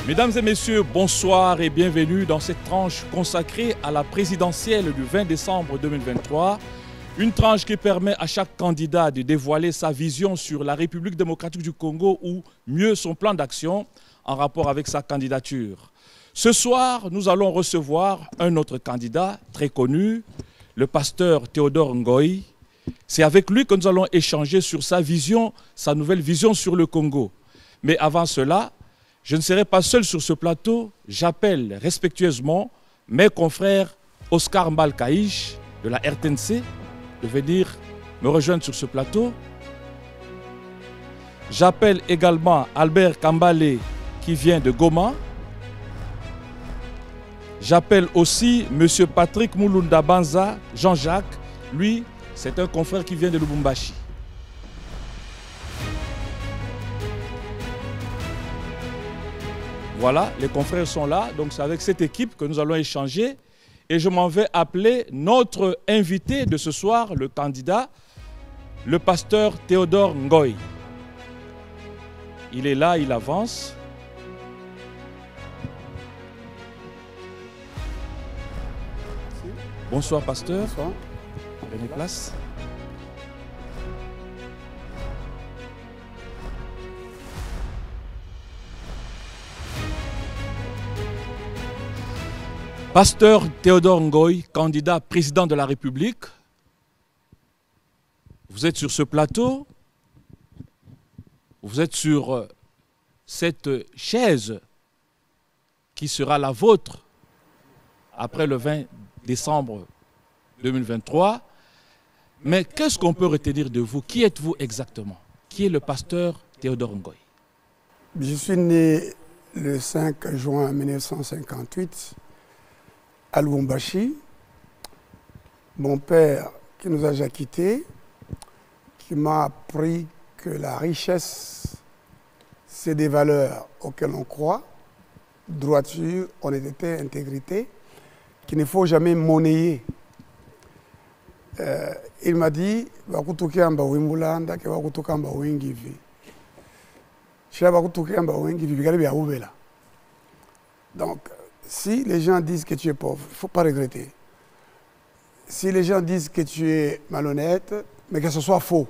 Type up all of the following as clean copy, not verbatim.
Mesdames et messieurs, bonsoir et bienvenue dans cette tranche consacrée à la présidentielle du 20 décembre 2023. Une tranche qui permet à chaque candidat de dévoiler sa vision sur la République démocratique du Congo ou mieux son plan d'action en rapport avec sa candidature. Ce soir, nous allons recevoir un autre candidat très connu, le pasteur Théodore Ngoï. C'est avec lui que nous allons échanger sur sa vision, sa nouvelle vision sur le Congo. Mais avant cela, je ne serai pas seul sur ce plateau. J'appelle respectueusement mes confrères Oscar Mbalkaïch de la RTNC de venir me rejoindre sur ce plateau. J'appelle également Albert Kambale qui vient de Goma. J'appelle aussi M. Patrick Mulunda Banza, Jean-Jacques. Lui, c'est un confrère qui vient de Lubumbashi. Voilà, les confrères sont là, donc c'est avec cette équipe que nous allons échanger. Et je m'en vais appeler notre invité de ce soir, le candidat, le pasteur Théodore Ngoï. Il est là, il avance. Bonsoir, pasteur. Bonsoir. Prenez place. Pasteur Théodore Ngoï, candidat président de la République. Vous êtes sur ce plateau. Vous êtes sur cette chaise qui sera la vôtre après le 20 décembre 2023. Mais qu'est-ce qu'on peut retenir de vous? Qui êtes-vous exactement? Qui est le pasteur Théodore Ngoï? Je suis né le 5 juin 1958 à Lubumbashi. Mon père, qui nous a déjà quittés, qui m'a appris que la richesse, c'est des valeurs auxquelles on croit, droiture, honnêteté, intégrité, qu'il ne faut jamais monnayer. Il m'a dit, donc, si les gens disent que tu es pauvre, il ne faut pas regretter. Si les gens disent que tu es malhonnête, mais que ce soit faux,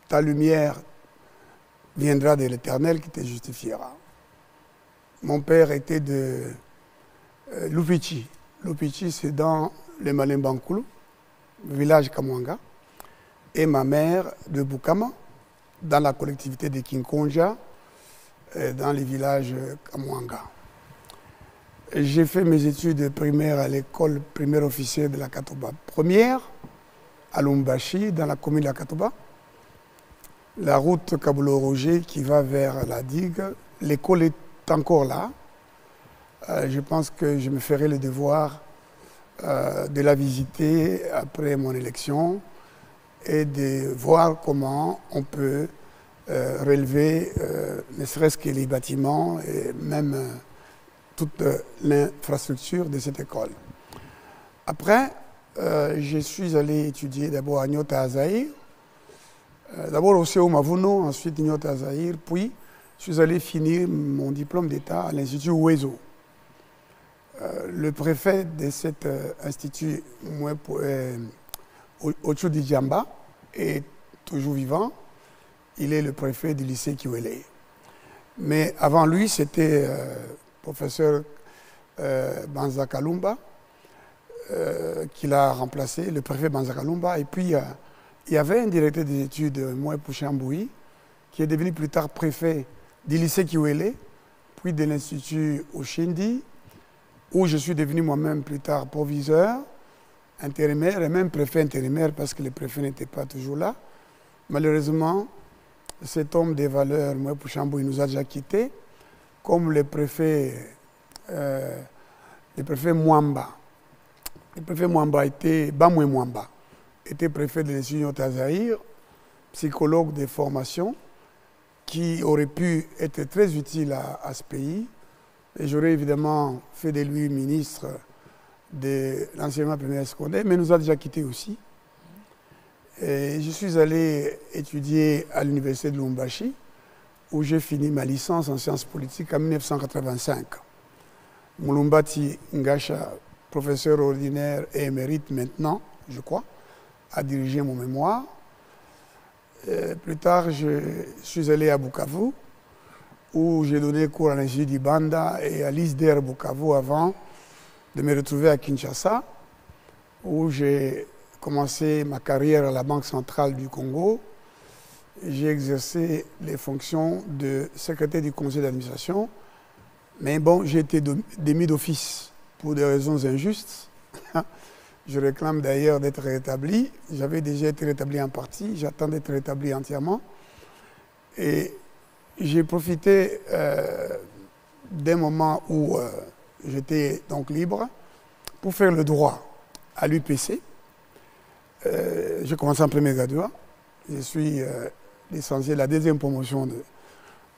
ta lumière viendra de l'Éternel qui te justifiera. Mon père était de Lupichi. Lupichi, c'est dans le Malembankulu, village Kamwanga, et ma mère de Bukama, dans la collectivité de Kinkonja, dans le village Kamwanga. J'ai fait mes études primaires à l'école primaire officielle de la Katoba première, à Lubumbashi, dans la commune de la Katoba. La route Kabulo-Roger qui va vers la digue, l'école est encore là. Je pense que je me ferai le devoir de la visiter après mon élection et de voir comment on peut relever ne serait-ce que les bâtiments et même toute l'infrastructure de cette école. Après, je suis allé étudier d'abord à Nyota Azaïr, d'abord au CEU Mavuno, ensuite Nyota Azaïr, puis je suis allé finir mon diplôme d'État à l'Institut Ouezo. Le préfet de cet institut, Ochudi Djamba, est toujours vivant. Il est le préfet du lycée Kiwele. Mais avant lui, c'était professeur Banza Kalumba, qui l'a remplacé, le préfet Banza Kalumba. Et puis, il y avait un directeur des études, Moué Pouchamboui, qui est devenu plus tard préfet du lycée Kiwele, puis de l'Institut Oshindi, où je suis devenu moi-même plus tard proviseur, intérimaire, et même préfet intérimaire, parce que le préfet n'était pas toujours là. Malheureusement, cet homme des valeurs, Moué Pouchamboui, nous a déjà quittés, comme le préfet Mwamba. Le préfet Mwamba était, Bamoué Mwamba, était préfet de l'Institut Nyota Azaïr, psychologue de formation, qui aurait pu être très utile à ce pays. Et j'aurais évidemment fait de lui ministre de l'enseignement primaire et secondaire, mais nous a déjà quittés aussi. Et je suis allé étudier à l'université de Lubumbashi, où j'ai fini ma licence en sciences politiques en 1985. Mulumbati Ngacha, professeur ordinaire et émérite maintenant, je crois, a dirigé mon mémoire. Plus tard, je suis allé à Bukavu, où j'ai donné cours à l'Institut d'Ibanda et à l'ISDER Bukavu avant de me retrouver à Kinshasa, où j'ai commencé ma carrière à la Banque centrale du Congo. J'ai exercé les fonctions de secrétaire du conseil d'administration, mais bon, j'ai été démis d'office pour des raisons injustes. Je réclame d'ailleurs d'être rétabli. J'avais déjà été rétabli en partie, j'attends d'être rétabli entièrement. Et j'ai profité d'un moment où j'étais donc libre pour faire le droit à l'UPC. J'ai commencé en premier graduat. Je suis licencié la deuxième promotion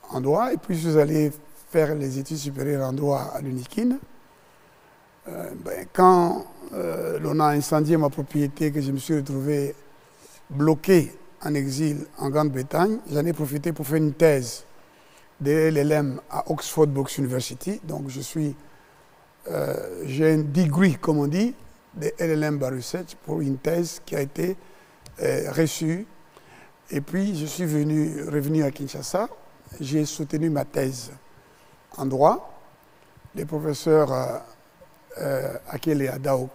en droit. Et puis je suis allé faire les études supérieures en droit à l'UNIKIN. Quand l'on a incendié ma propriété, que je me suis retrouvé bloqué en exil en Grande-Bretagne, j'en ai profité pour faire une thèse de LLM à Oxford Brookes University. Donc j'ai un degree, comme on dit, de LLM by Research pour une thèse qui a été reçue. Et puis je suis revenu à Kinshasa, j'ai soutenu ma thèse en droit. Les professeurs Akele Adao,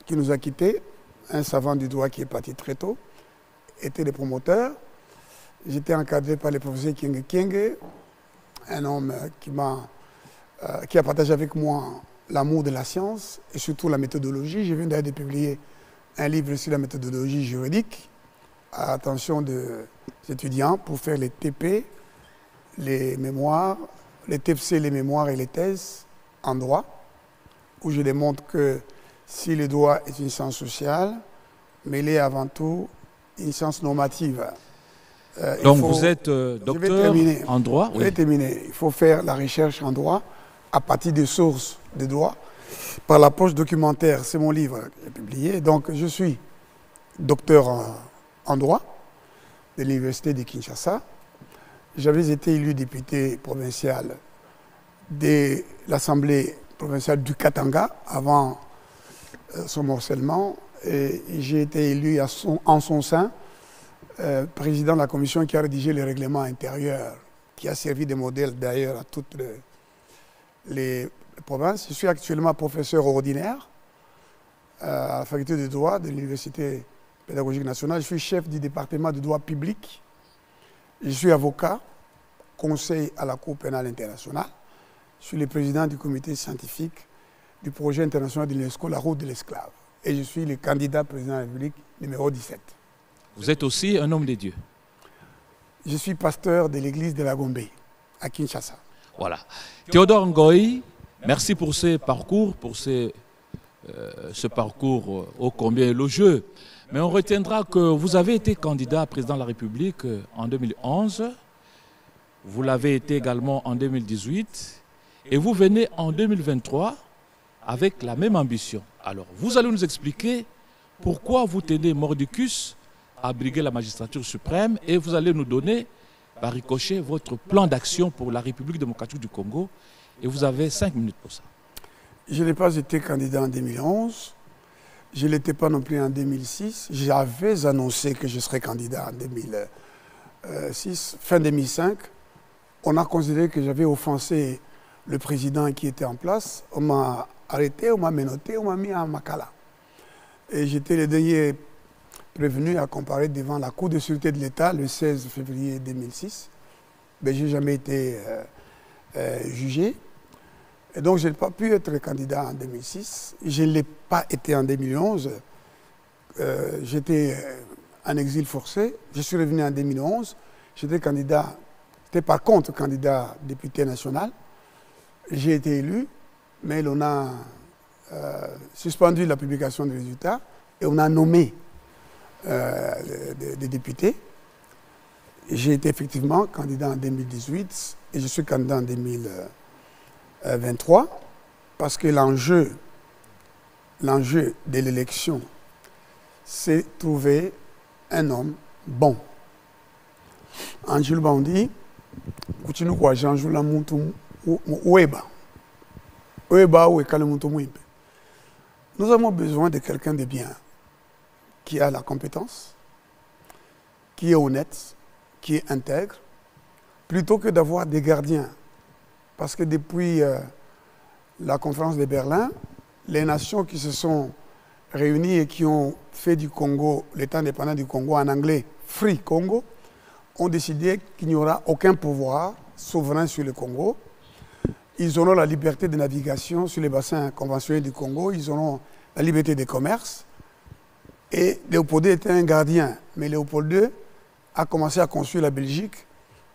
qui nous a quittés, un savant du droit qui est parti très tôt, étaient les promoteurs. J'étais encadré par le professeur Kienge Kienge, un homme qui a partagé avec moi l'amour de la science et surtout la méthodologie. Je viens d'ailleurs de publier un livre sur la méthodologie juridique à l'attention des étudiants pour faire les TP, les mémoires, les TFC, les mémoires et les thèses en droit, où je démontre que si le droit est une science sociale, mais il est avant tout une science normative. Donc vous êtes docteur en droit? Je vais terminer. Il faut faire la recherche en droit à partir des sources de droit par l'approche documentaire. C'est mon livre que j'ai publié. Donc je suis docteur en droit de l'Université de Kinshasa. J'avais été élu député provincial de l'Assemblée provinciale du Katanga avant son morcellement. Et j'ai été élu en son sein président de la commission qui a rédigé le règlement intérieur, qui a servi de modèle d'ailleurs à toutes les provinces. Je suis actuellement professeur ordinaire à la faculté de droit de l'Université pédagogique nationale. Je suis chef du département de droit public. Je suis avocat, conseil à la Cour pénale internationale. Je suis le président du comité scientifique du projet international de l'UNESCO, la route de l'esclave. Et je suis le candidat président de la République numéro 17. Vous êtes aussi un homme de Dieu. Je suis pasteur de l'église de la Gombe, à Kinshasa. Voilà. Théodore Ngoï, merci pour ce parcours, ce parcours ô combien élogieux. Mais on retiendra que vous avez été candidat à président de la République en 2011. Vous l'avez été également en 2018. Et vous venez en 2023 avec la même ambition. Alors, vous allez nous expliquer pourquoi vous tenez mordicus à briguer la magistrature suprême et vous allez nous donner, par ricochet, votre plan d'action pour la République démocratique du Congo. Et vous avez 5 minutes pour ça. Je n'ai pas été candidat en 2011. Je ne l'étais pas non plus en 2006. J'avais annoncé que je serais candidat en 2006. Fin 2005, on a considéré que j'avais offensé le président qui était en place. On m'a arrêté, on m'a menotté, on m'a mis en Makala. Et j'étais le dernier prévenu à comparaître devant la Cour de sûreté de l'État le 16 février 2006. Mais je n'ai jamais été jugé. Et donc, je n'ai pas pu être candidat en 2006. Je ne l'ai pas été en 2011. J'étais en exil forcé. Je suis revenu en 2011. J'étais par contre candidat député national. J'ai été élu, mais on a suspendu la publication des résultats et on a nommé des députés. J'ai été effectivement candidat en 2018 et je suis candidat en 2023 parce que l'enjeu de l'élection, c'est trouver un homme bon. Angelo Bandi kuchinu kwa janjou la muntu oueba. Oueba ou ekale muntu mouibe. Nous avons besoin de quelqu'un de bien, qui a la compétence, qui est honnête, qui est intègre, plutôt que d'avoir des gardiens. Parce que depuis la conférence de Berlin, les nations qui se sont réunies et qui ont fait du Congo, l'État indépendant du Congo en anglais, Free Congo, ont décidé qu'il n'y aura aucun pouvoir souverain sur le Congo. Ils auront la liberté de navigation sur les bassins conventionnels du Congo, ils auront la liberté de commerce. Et Léopold II était un gardien, mais Léopold II a commencé à construire la Belgique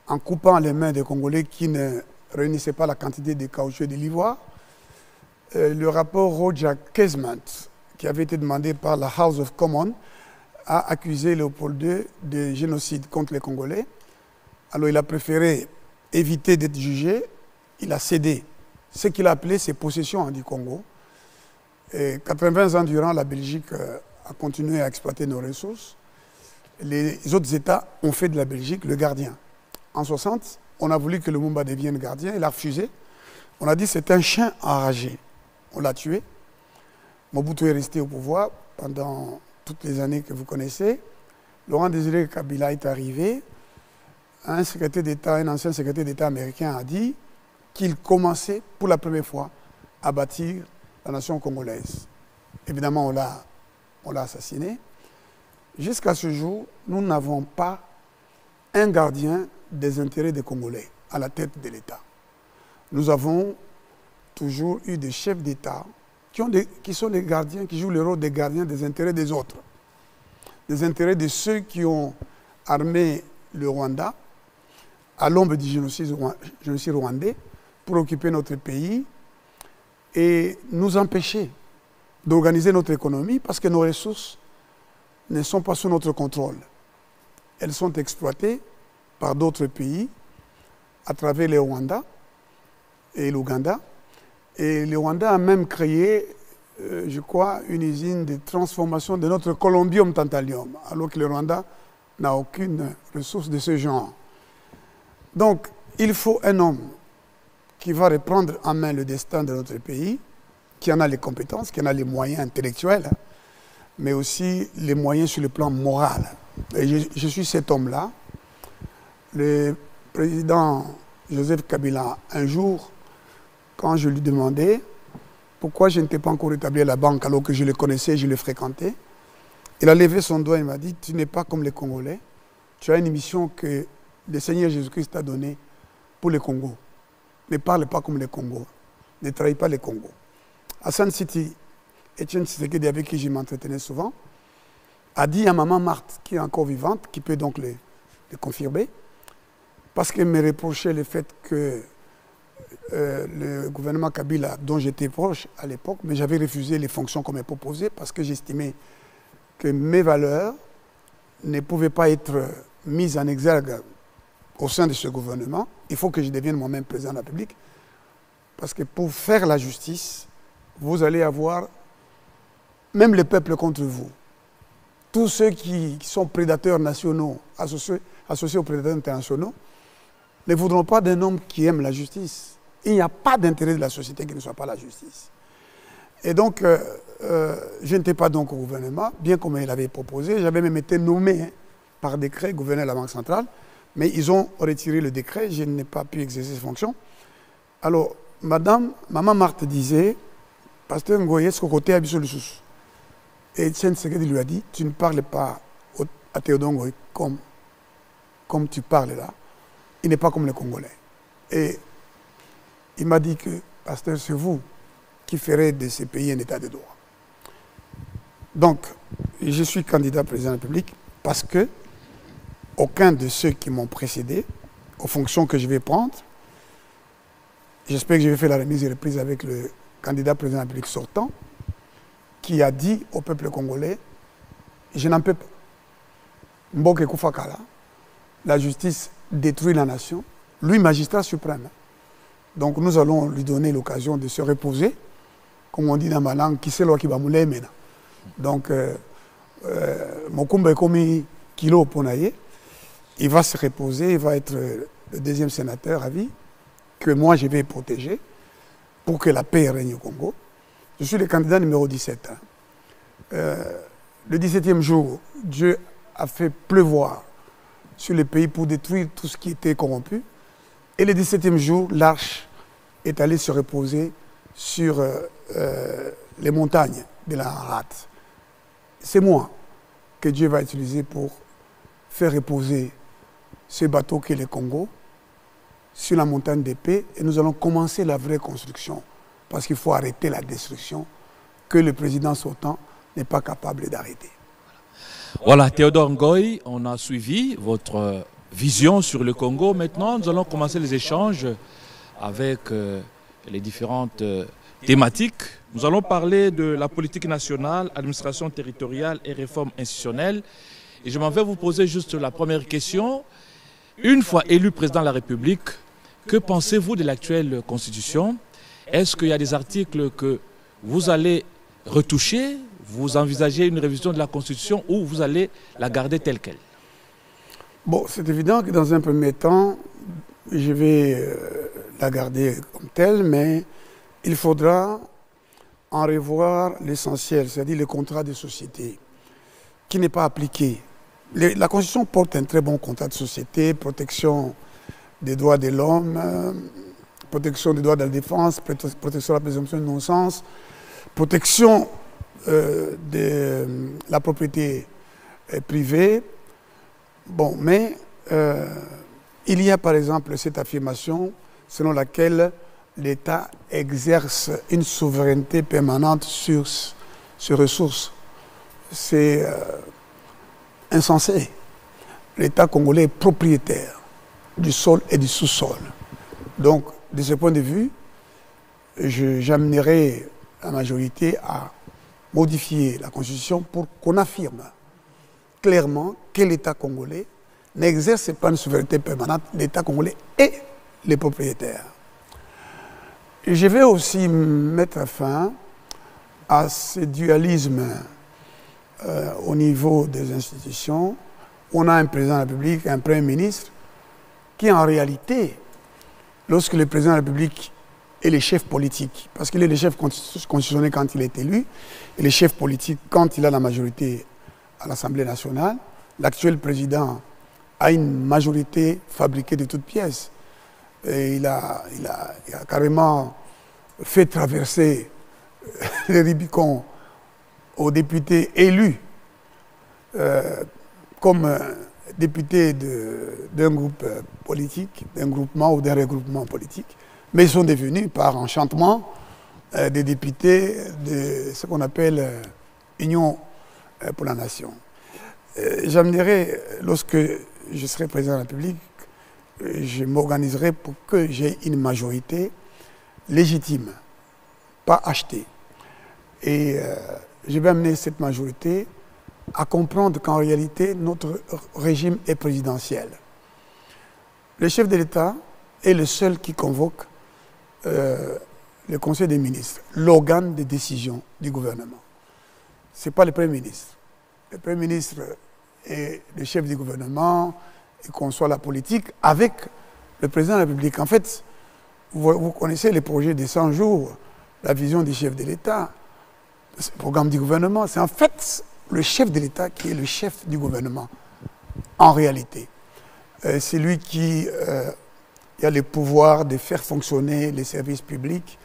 en coupant les mains des Congolais qui ne réunissaient pas la quantité de caoutchouc et de l'ivoire. Le rapport Roger Casement, qui avait été demandé par la House of Commons, a accusé Léopold II de génocide contre les Congolais. Alors il a préféré éviter d'être jugé, il a cédé ce qu'il a appelé ses possessions du Congo. Et 80 ans durant, la Belgique a continué à exploiter nos ressources. Les autres États ont fait de la Belgique le gardien. En 60, on a voulu que Lumumba devienne gardien, il a refusé. On a dit que c'est un chien enragé. On l'a tué. Mobutu est resté au pouvoir pendant toutes les années que vous connaissez. Laurent Désiré Kabila est arrivé. Un secrétaire d'État, un ancien secrétaire d'État américain a dit qu'il commençait pour la première fois à bâtir la nation congolaise. Évidemment, on l'a assassiné. Jusqu'à ce jour, nous n'avons pas un gardien des intérêts des Congolais à la tête de l'État. Nous avons toujours eu des chefs d'État qui sont des gardiens, qui jouent le rôle des gardiens des intérêts des autres. Des intérêts de ceux qui ont armé le Rwanda à l'ombre du génocide rwandais pour occuper notre pays et nous empêcher d'organiser notre économie parce que nos ressources ne sont pas sous notre contrôle. Elles sont exploitées par d'autres pays à travers le Rwanda et l'Ouganda. Et le Rwanda a même créé, je crois, une usine de transformation de notre colombium tantalum, alors que le Rwanda n'a aucune ressource de ce genre. Donc, il faut un homme qui va reprendre en main le destin de notre pays, qui en a les compétences, qui en a les moyens intellectuels, mais aussi les moyens sur le plan moral. Et je suis cet homme-là. Le président Joseph Kabila, un jour, quand je lui demandais pourquoi je n'étais pas encore établi à la banque alors que je le connaissais, je le fréquentais, il a levé son doigt et m'a dit « Tu n'es pas comme les Congolais, tu as une mission que le Seigneur Jésus-Christ t'a donnée pour le Congo. Ne parle pas comme les Congos, ne trahis pas les Congos. » Hassan Siti, Etienne Tshisekedi, avec qui je m'entretenais souvent, a dit à maman Marthe, qui est encore vivante, qui peut donc le confirmer, parce qu'elle me reprochait le fait que le gouvernement Kabila, dont j'étais proche à l'époque, mais j'avais refusé les fonctions qu'on m'a proposées parce que j'estimais que mes valeurs ne pouvaient pas être mises en exergue au sein de ce gouvernement. Il faut que je devienne moi-même président de la République parce que pour faire la justice, vous allez avoir même le peuple contre vous. Tous ceux qui sont prédateurs nationaux, associés aux prédateurs internationaux, ne voudront pas d'un homme qui aime la justice. Il n'y a pas d'intérêt de la société qui ne soit pas la justice. Et donc, je n'étais pas donc au gouvernement, bien comme il avait proposé. J'avais même été nommé par décret gouverneur de la Banque centrale, mais ils ont retiré le décret, je n'ai pas pu exercer ces fonctions. Alors, maman Marthe disait, Pasteur Ngoye, ce côté Abisso le sous. Et Etienne Tshisekedi lui a dit, tu ne parles pas à Théodore Ngoye comme tu parles là. Il n'est pas comme les Congolais. Et il m'a dit que, pasteur, c'est vous qui ferez de ces pays un état de droit. Donc, je suis candidat président de la République parce que aucun de ceux qui m'ont précédé, aux fonctions que je vais prendre, j'espère que je vais faire la remise et reprise avec le candidat président de la République sortant, qui a dit au peuple congolais, je n'en peux pas. Mboke Koufakala, la justice détruit la nation, lui magistrat suprême. Donc nous allons lui donner l'occasion de se reposer, comme on dit dans ma langue, qui c'est l'oi qui va mouler maintenant. Donc, Mokumba Komi Kilo Ponaye, il va se reposer, il va être le deuxième sénateur à vie, que moi je vais protéger pour que la paix règne au Congo. Je suis le candidat numéro 17. Le 17e jour, Dieu a fait pleuvoir sur le pays pour détruire tout ce qui était corrompu. Et le 17e jour, l'arche est allée se reposer sur les montagnes de la rate. C'est moi que Dieu va utiliser pour faire reposer ce bateau qu'est le Congo sur la montagne de paix, et nous allons commencer la vraie construction, parce qu'il faut arrêter la destruction que le président sortant n'est pas capable d'arrêter. Voilà, Théodore Ngoy, on a suivi votre vision sur le Congo. Maintenant, nous allons commencer les échanges avec les différentes thématiques. Nous allons parler de la politique nationale, administration territoriale et réforme institutionnelle. Et je m'en vais vous poser juste la première question. Une fois élu président de la République, que pensez-vous de l'actuelle Constitution? Est-ce qu'il y a des articles que vous allez retoucher? Vous envisagez une révision de la Constitution ou vous allez la garder telle qu'elle? Bon, c'est évident que dans un premier temps, je vais la garder comme telle, mais il faudra en revoir l'essentiel, c'est-à-dire le contrat de société, qui n'est pas appliqué. La Constitution porte un très bon contrat de société, protection des droits de l'homme, protection des droits de la défense, protection de la présomption d'innocence, protection de la propriété privée. Bon, mais il y a par exemple cette affirmation selon laquelle l'État exerce une souveraineté permanente sur ses ressources. C'est insensé. L'État congolais est propriétaire du sol et du sous-sol. Donc, de ce point de vue, j'amènerai la majorité à modifier la Constitution pour qu'on affirme clairement que l'État congolais n'exerce pas une souveraineté permanente. L'État congolais est le propriétaire. Et je vais aussi mettre fin à ce dualisme au niveau des institutions. On a un président de la République, un Premier ministre, qui en réalité, lorsque le président de la République est le chef politique, parce qu'il est le chef constitutionnel quand il est élu, et le chef politique quand il a la majorité à l'Assemblée nationale, l'actuel président a une majorité fabriquée de toutes pièces. Et il a carrément fait traverser le Rubicon aux députés élus comme députés d'un groupe politique, d'un groupement ou d'un regroupement politique, mais ils sont devenus par enchantement des députés de ce qu'on appelle Union pour la Nation. J'amènerai, lorsque je serai président de la République, je m'organiserai pour que j'ai une majorité légitime, pas achetée. Et je vais amener cette majorité à comprendre qu'en réalité, notre régime est présidentiel. Le chef de l'État est le seul qui convoque le Conseil des ministres, l'organe de décision du gouvernement. Ce n'est pas le Premier ministre. Le Premier ministre est le chef du gouvernement et conçoit la politique avec le président de la République. En fait, vous connaissez les projets des 100 jours, la vision du chef de l'État, le programme du gouvernement. C'est en fait le chef de l'État qui est le chef du gouvernement, en réalité. C'est lui qui a le pouvoir de faire fonctionner les services publics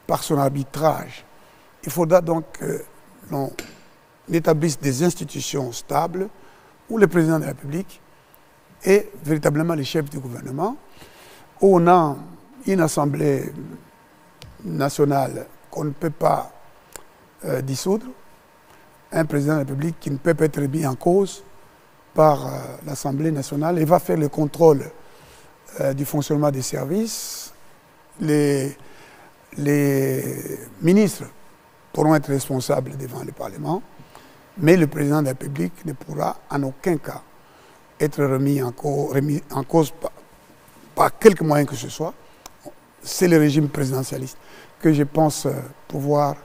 par son arbitrage. Il faudra donc que l'on établisse des institutions stables où le président de la République est véritablement le chef du gouvernement, où on a une assemblée nationale qu'on ne peut pas dissoudre, un président de la République qui ne peut pas être mis en cause par l'Assemblée nationale et va faire le contrôle du fonctionnement des services. Les ministres pourront être responsables devant le Parlement, mais le président de la République ne pourra en aucun cas être remis en cause par quelque moyen que ce soit. C'est le régime présidentialiste que je pense pouvoir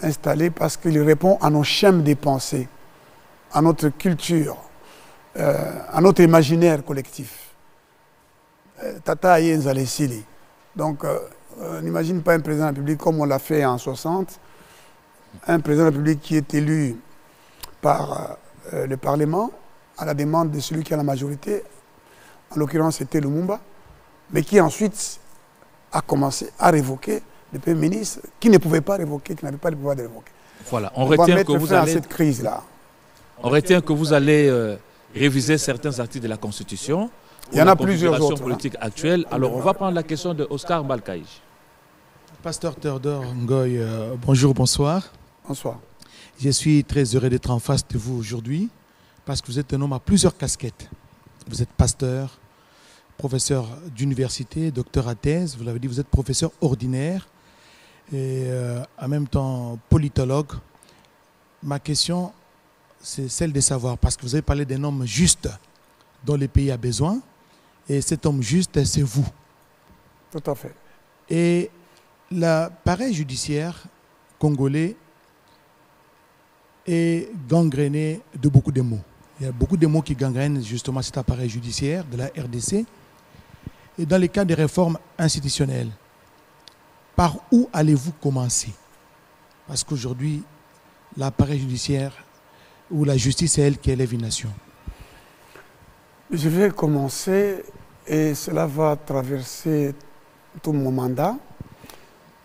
installé parce qu'il répond à nos schèmes de pensée, à notre culture, à notre imaginaire collectif. Tata Yenzale Sili. Donc, n'imagine pas un président de la République comme on l'a fait en 60, un président de la République qui est élu par le Parlement à la demande de celui qui a la majorité, en l'occurrence c'était Lumumba, mais qui ensuite a commencé à révoquer le Premier ministre, qui ne pouvait pas révoquer, qui n'avait pas le pouvoir de révoquer. Voilà, on retient que vous allez... cette crise-là. On retient que vous allez réviser certains articles de la Constitution. Il y en a plusieurs autres. Politique actuelle. Alors, on va prendre la question de Oscar Balkaïj. Pasteur Théodore Ngoy, bonjour, bonsoir. Bonsoir. Je suis très heureux d'être en face de vous aujourd'hui parce que vous êtes un homme à plusieurs casquettes. Vous êtes pasteur, professeur d'université, docteur à thèse, vous l'avez dit, vous êtes professeur ordinaire et en même temps politologue. Ma question, c'est celle de savoir, parce que vous avez parlé d'un homme juste dont le pays a besoin, et cet homme juste, c'est vous. Tout à fait. Et l'appareil judiciaire congolais est gangréné de beaucoup de mots. Il y a beaucoup de mots qui gangrènent justement cet appareil judiciaire de la RDC. Et dans les cas des réformes institutionnelles, par où allez-vous commencer? Parce qu'aujourd'hui, l'appareil judiciaire ou la justice, c'est elle qui élève une nation. Je vais commencer, et cela va traverser tout mon mandat.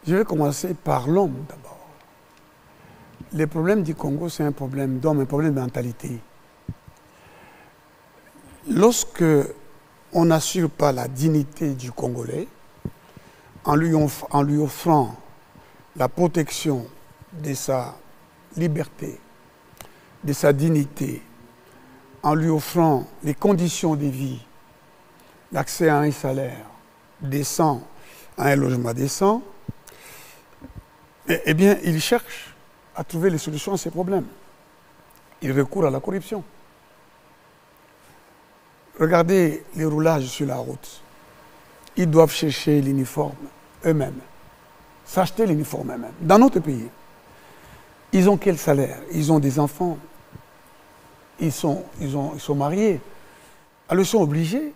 Je vais commencer par l'homme d'abord. Le problème du Congo, c'est un problème d'homme, un problème de mentalité. Lorsque on n'assure pas la dignité du Congolais, en lui offrant la protection de sa liberté, de sa dignité, en lui offrant les conditions de vie, l'accès à un salaire décent, à un logement décent, eh bien, il cherche à trouver les solutions à ces problèmes. Il recourt à la corruption. Regardez les roulages sur la route. Ils doivent chercher l'uniforme eux-mêmes, s'acheter l'uniforme eux-mêmes. Dans notre pays, ils ont quel salaire? Ils ont des enfants, ils sont mariés. Alors ils sont obligés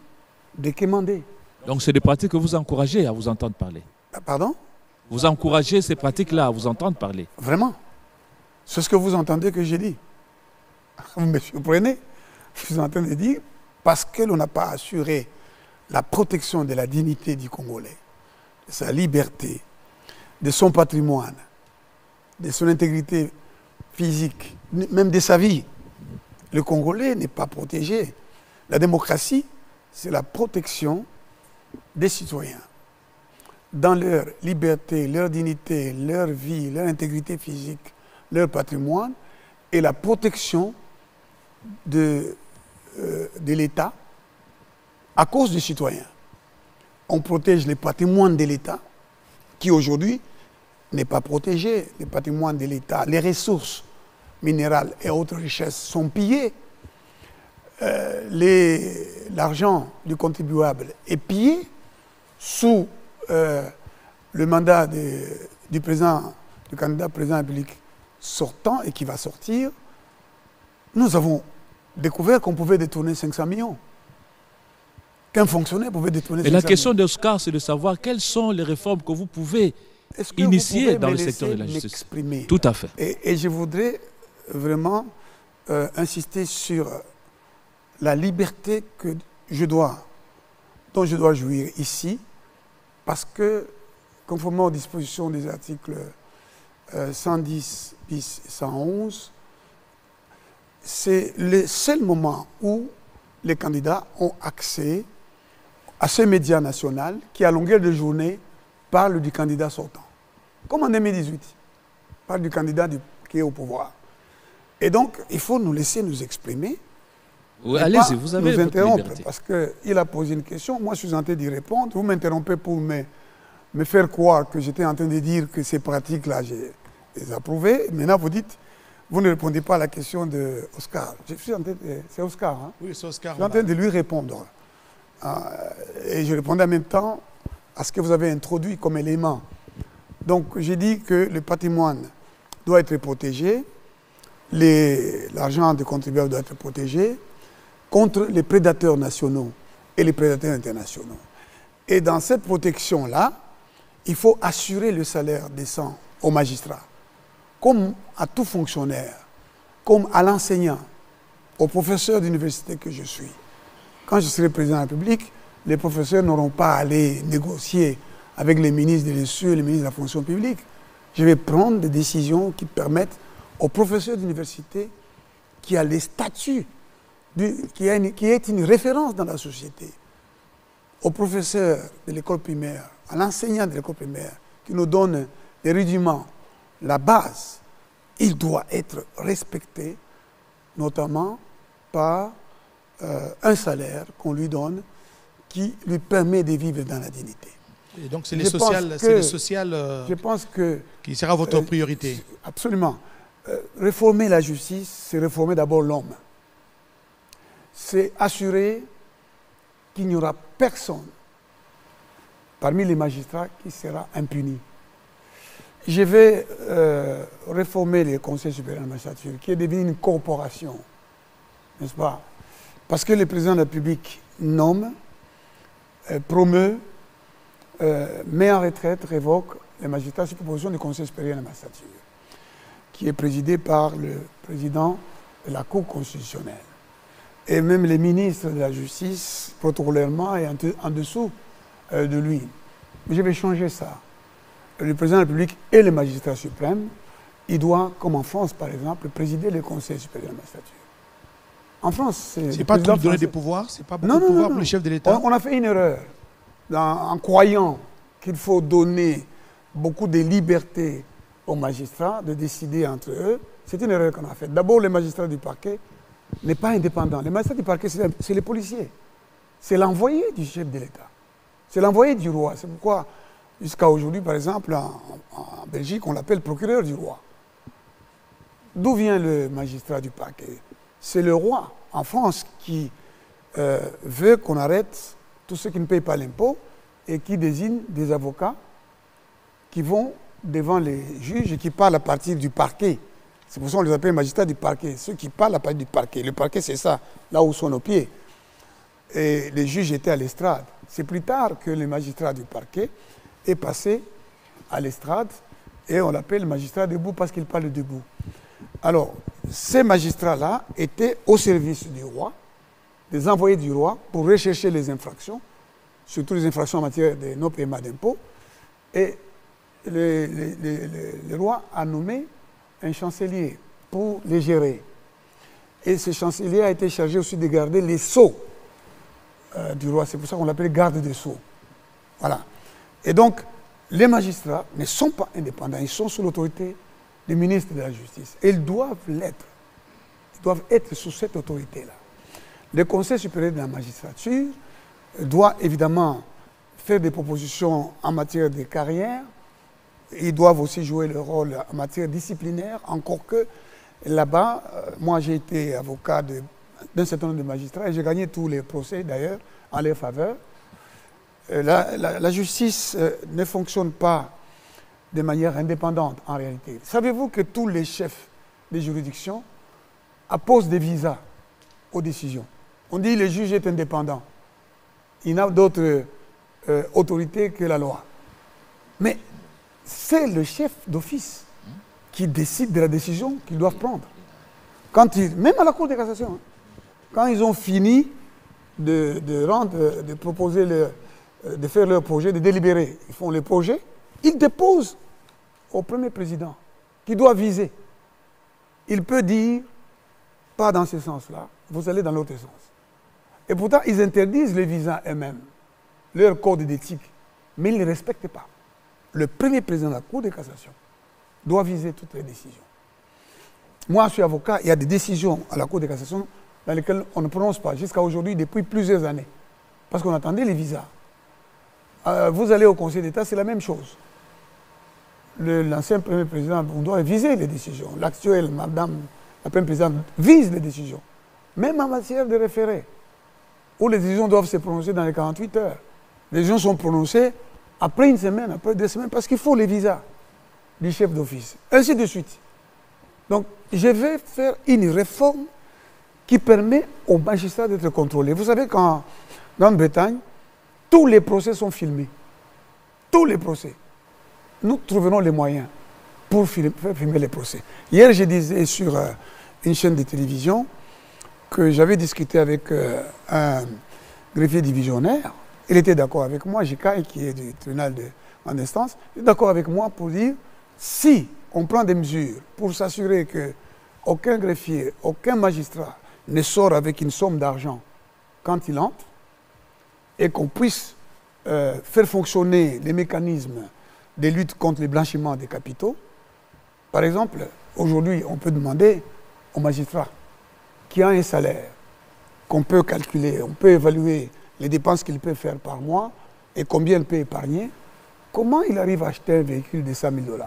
de quémander. Donc c'est des pratiques que vous encouragez à vous entendre parler. Pardon? Vous encouragez ces pratiques-là à vous entendre parler. Vraiment? C'est ce que vous entendez que j'ai dit. Vous me surprenez? Je suis en train de dire, parce que l'on n'a pas assuré la protection de la dignité du Congolais, de sa liberté, de son patrimoine, de son intégrité physique, même de sa vie. Le Congolais n'est pas protégé. La démocratie, c'est la protection des citoyens dans leur liberté, leur dignité, leur vie, leur intégrité physique, leur patrimoine, et la protection de l'État à cause des citoyens. On protège le patrimoine de l'État qui aujourd'hui n'est pas protégé. Le patrimoine de l'État, les ressources minérales et autres richesses sont pillées. L'argent du contribuable est pillé sous le mandat du candidat président de la République sortant et qui va sortir. Nous avons découvert qu'on pouvait détourner 500 millions. Qu'un fonctionnaire pouvait détourner 500 millions. Et la question d'Oscar, c'est de savoir quelles sont les réformes que vous pouvez initier dans le secteur de la justice. Tout à fait. Et je voudrais vraiment insister sur la liberté dont je dois jouir ici, parce que, conformément aux dispositions des articles 110 bis et 111, c'est le seul moment où les candidats ont accès à ce média national qui, à longueur de journée, parle du candidat sortant. Comme en 2018, parle du candidat qui est au pouvoir. Et donc, il faut nous laisser nous exprimer. Oui, allez-y, vous avez nous votre interrompre, liberté. parce qu'il a posé une question, moi je suis en train d'y répondre, vous m'interrompez pour me faire croire que j'étais en train de dire que ces pratiques-là, j'ai les approuvées. Maintenant, vous dites, vous ne répondez pas à la question d'Oscar. C'est Oscar, hein? Oui, c'est Oscar. Je suis en train de lui répondre. Et je répondais en même temps à ce que vous avez introduit comme élément. Donc, j'ai dit que le patrimoine doit être protégé, l'argent des contribuables doit être protégé contre les prédateurs nationaux et les prédateurs internationaux. Et dans cette protection-là, il faut assurer le salaire décent aux magistrats, comme à tout fonctionnaire, comme à l'enseignant, au professeur d'université que je suis. Quand je serai président de la République, les professeurs n'auront pas à aller négocier avec les ministres de l'Instruction et les ministres de la fonction publique. Je vais prendre des décisions qui permettent aux professeurs d'université qui a les statuts, qui est une référence dans la société, aux professeurs de l'école primaire, à l'enseignant de l'école primaire, qui nous donne les rudiments, la base, il doit être respecté, notamment par un salaire qu'on lui donne qui lui permet de vivre dans la dignité. Et donc c'est le social je pense que, qui sera votre priorité. Absolument. Réformer la justice, c'est réformer d'abord l'homme. C'est assurer qu'il n'y aura personne parmi les magistrats qui sera impuni. Je vais réformer le Conseil supérieur de la magistrature, qui est devenu une corporation, n'est-ce pas? Parce que le président de la République nomme, promeut, met en retraite, révoque les magistrats sur proposition du Conseil supérieur de la magistrature, qui est présidé par le président de la Cour constitutionnelle. Et même les ministres de la Justice, protocolairement, est en dessous de lui. Mais je vais changer ça. Le président de la République et le magistrat suprême, il doit, comme en France par exemple, présider le Conseil supérieur de la magistrature. En France, c'est pas trop donner des pouvoirs, c'est pas beaucoup de pouvoirs pour le chef de l'État. On a fait une erreur en croyant qu'il faut donner beaucoup de liberté aux magistrats de décider entre eux. C'est une erreur qu'on a faite. D'abord, le magistrat du parquet n'est pas indépendant. Le magistrat du parquet, c'est les policiers. C'est l'envoyé du chef de l'État. C'est l'envoyé du roi. C'est pourquoi, jusqu'à aujourd'hui, par exemple, en Belgique, on l'appelle procureur du roi. D'où vient le magistrat du parquet? C'est le roi, en France, qui veut qu'on arrête tous ceux qui ne payent pas l'impôt et qui désigne des avocats qui vont devant les juges et qui parlent à partir du parquet. C'est pour ça qu'on les appelle magistrats du parquet, ceux qui parlent à partir du parquet. Le parquet, c'est ça, là où sont nos pieds. Et les juges étaient à l'estrade. C'est plus tard que le magistrat du parquet est passé à l'estrade et on l'appelle magistrat debout parce qu'il parle debout. Alors, ces magistrats-là étaient au service du roi, des envoyés du roi, pour rechercher les infractions, surtout les infractions en matière de non-paiement d'impôts. Et le roi a nommé un chancelier pour les gérer. Et ce chancelier a été chargé aussi de garder les sceaux du roi. C'est pour ça qu'on l'appelle garde des sceaux. Voilà. Et donc, les magistrats ne sont pas indépendants, ils sont sous l'autorité du ministre de la Justice. Et ils doivent l'être. Ils doivent être sous cette autorité-là. Le Conseil supérieur de la magistrature doit évidemment faire des propositions en matière de carrière. Ils doivent aussi jouer leur rôle en matière disciplinaire, encore que là-bas, moi j'ai été avocat d'un certain nombre de magistrats et j'ai gagné tous les procès d'ailleurs en leur faveur. La justice ne fonctionne pas de manière indépendante en réalité. Savez-vous que tous les chefs des juridictions apposent des visas aux décisions? On dit que le juge est indépendant. Il n'a d'autre autorité que la loi. Mais c'est le chef d'office qui décide de la décision qu'ils doivent prendre. Même à la Cour de cassation, quand ils ont fini de faire leur projet, de délibérer, ils font le projet, ils déposent au premier président qui doit viser. Il peut dire, pas dans ce sens-là, vous allez dans l'autre sens. Et pourtant, ils interdisent les visas eux-mêmes, leur code d'éthique, mais ils ne les respectent pas. Le premier président de la Cour de cassation doit viser toutes les décisions. Moi, je suis avocat, il y a des décisions à la Cour de cassation dans lesquelles on ne prononce pas, jusqu'à aujourd'hui, depuis plusieurs années, parce qu'on attendait les visas. Vous allez au Conseil d'État, c'est la même chose. L'ancien premier président, on doit viser les décisions. L'actuelle, madame, la première présidente, vise les décisions. Même en matière de référé, où les décisions doivent se prononcer dans les 48 heures. Les décisions sont prononcées après une semaine, après 2 semaines, parce qu'il faut les visas du chef d'office. Ainsi de suite. Donc, je vais faire une réforme qui permet aux magistrats d'être contrôlés. Vous savez qu'en Grande-Bretagne, Tous les procès sont filmés. Tous les procès. Nous trouverons les moyens pour faire filmer les procès. Hier, je disais sur une chaîne de télévision que j'avais discuté avec un greffier divisionnaire. Il était d'accord avec moi, Jikaï, qui est du tribunal en instance, il est d'accord avec moi pour dire si on prend des mesures pour s'assurer qu'aucun greffier, aucun magistrat ne sort avec une somme d'argent quand il entre et qu'on puisse faire fonctionner les mécanismes de lutte contre le blanchiment des capitaux. Par exemple, aujourd'hui, on peut demander au magistrat qui a un salaire qu'on peut calculer, on peut évaluer les dépenses qu'il peut faire par mois et combien il peut épargner, comment il arrive à acheter un véhicule de 100 000 $,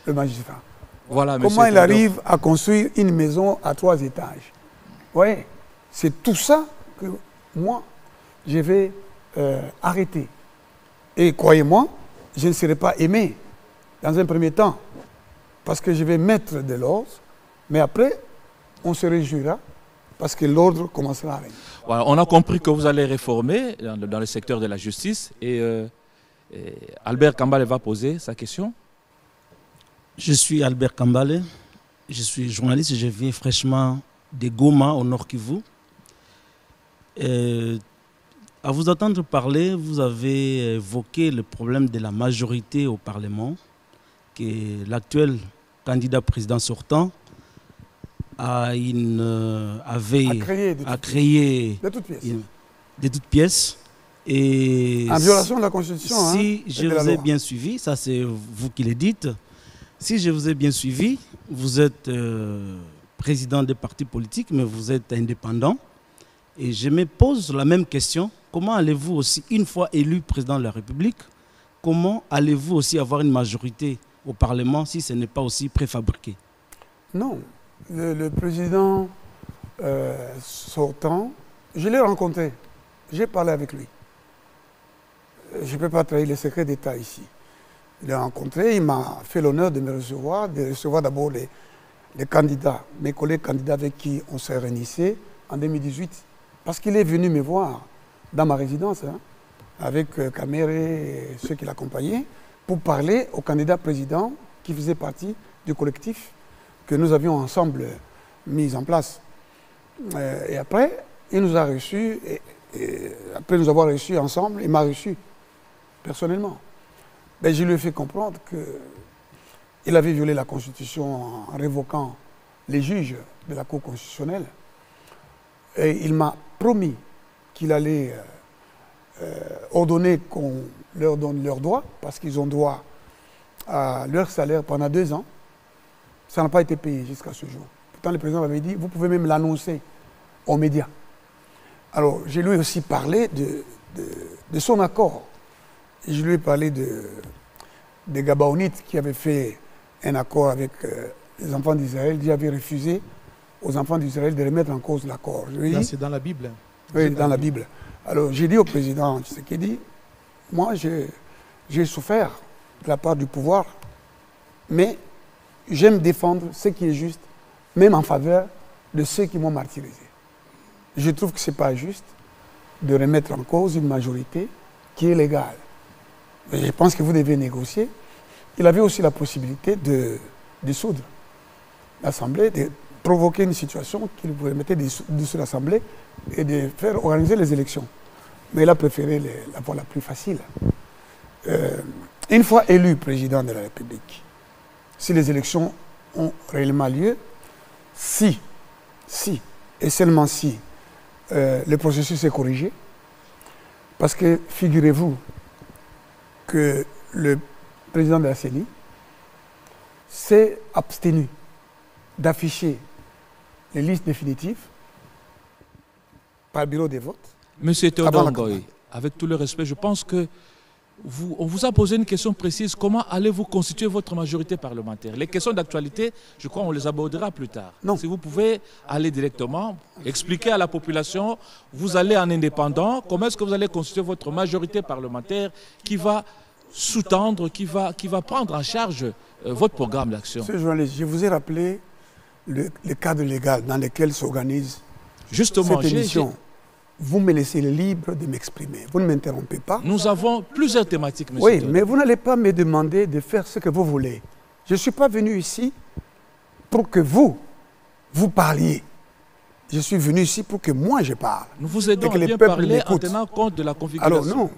le magistrat. Voilà, comment il arrive à construire une maison à 3 étages. Oui, c'est tout ça que moi, je vais arrêter. Et croyez-moi, je ne serai pas aimé dans un premier temps, parce que je vais mettre de l'ordre, mais après, on se réjouira, parce que l'ordre commencera à régner. Voilà, on a compris que vous allez réformer dans le secteur de la justice, et Albert Kambale va poser sa question. Je suis Albert Kambale, je suis journaliste et je viens fraîchement de Goma, au Nord Kivu. À vous entendre parler, vous avez évoqué le problème de la majorité au Parlement, que l'actuel candidat président sortant a créé de toutes pièces. Et en violation de la Constitution. Si je vous ai bien suivi, ça c'est vous qui le dites, si je vous ai bien suivi, vous êtes président des partis politiques, mais vous êtes indépendant. Et je me pose la même question. Comment allez-vous aussi, une fois élu président de la République, comment allez-vous aussi avoir une majorité au Parlement si ce n'est pas aussi préfabriqué? Non. Le président sortant, je l'ai rencontré. J'ai parlé avec lui. Je ne peux pas trahir les secrets d'État ici. Je l'ai rencontré, il m'a fait l'honneur de me recevoir, d'abord les candidats, mes collègues candidats avec qui on s'est réunissé en 2018. Parce qu'il est venu me voir dans ma résidence, avec Kamere et ceux qui l'accompagnaient, pour parler au candidat président qui faisait partie du collectif que nous avions ensemble mis en place. Et après, il nous a reçus, et après nous avoir reçus ensemble, il m'a reçu personnellement. Ben, je lui ai fait comprendre qu'il avait violé la Constitution en révoquant les juges de la Cour constitutionnelle. Et il m'a promis qu'il allait ordonner qu'on leur donne leurs droits, parce qu'ils ont droit à leur salaire pendant 2 ans. Ça n'a pas été payé jusqu'à ce jour. Pourtant, le président avait dit, vous pouvez même l'annoncer aux médias. Alors, je lui ai aussi parlé de son accord. Et je lui ai parlé des Gabaonites qui avaient fait un accord avec les enfants d'Israël, qui avaient refusé aux enfants d'Israël de remettre en cause l'accord. Là, c'est dans la Bible. Oui, dans la Bible. Alors, j'ai dit au président Tshisekedi, moi, j'ai souffert de la part du pouvoir, mais j'aime défendre ce qui est juste, même en faveur de ceux qui m'ont martyrisé. Je trouve que ce n'est pas juste de remettre en cause une majorité qui est légale. Mais je pense que vous devez négocier. Il avait aussi la possibilité de dissoudre l'Assemblée, de provoquer une situation qui lui permettait de dissoudre l'Assemblée et de faire organiser les élections. Mais il a préféré la voie la plus facile. Une fois élu président de la République, si les élections ont réellement lieu, si, et seulement si, le processus est corrigé, parce que figurez-vous que le président de la CENI s'est abstenu d'afficher les listes définitives par bureau des votes. Monsieur Théodore Ngoy, avec tout le respect, je pense que on vous a posé une question précise. Comment allez-vous constituer votre majorité parlementaire? Les questions d'actualité, je crois qu'on les abordera plus tard. Non. Si vous pouvez aller directement, expliquer à la population, vous allez en indépendant, comment est-ce que vous allez constituer votre majorité parlementaire qui va sous-tendre, qui va prendre en charge votre programme d'action? Monsieur le journaliste, je vous ai rappelé le cadre légal dans lequel s'organise cette émission. vous me laissez libre de m'exprimer. Vous ne m'interrompez pas. Nous avons plusieurs thématiques, monsieur. Oui, Théodore. mais vous n'allez pas me demander de faire ce que vous voulez. Je ne suis pas venu ici pour que vous parliez. Je suis venu ici pour que moi je parle. Nous vous aidons et que à les bien peuples parler en m'écoutent. tenant compte de la configuration. Alors non,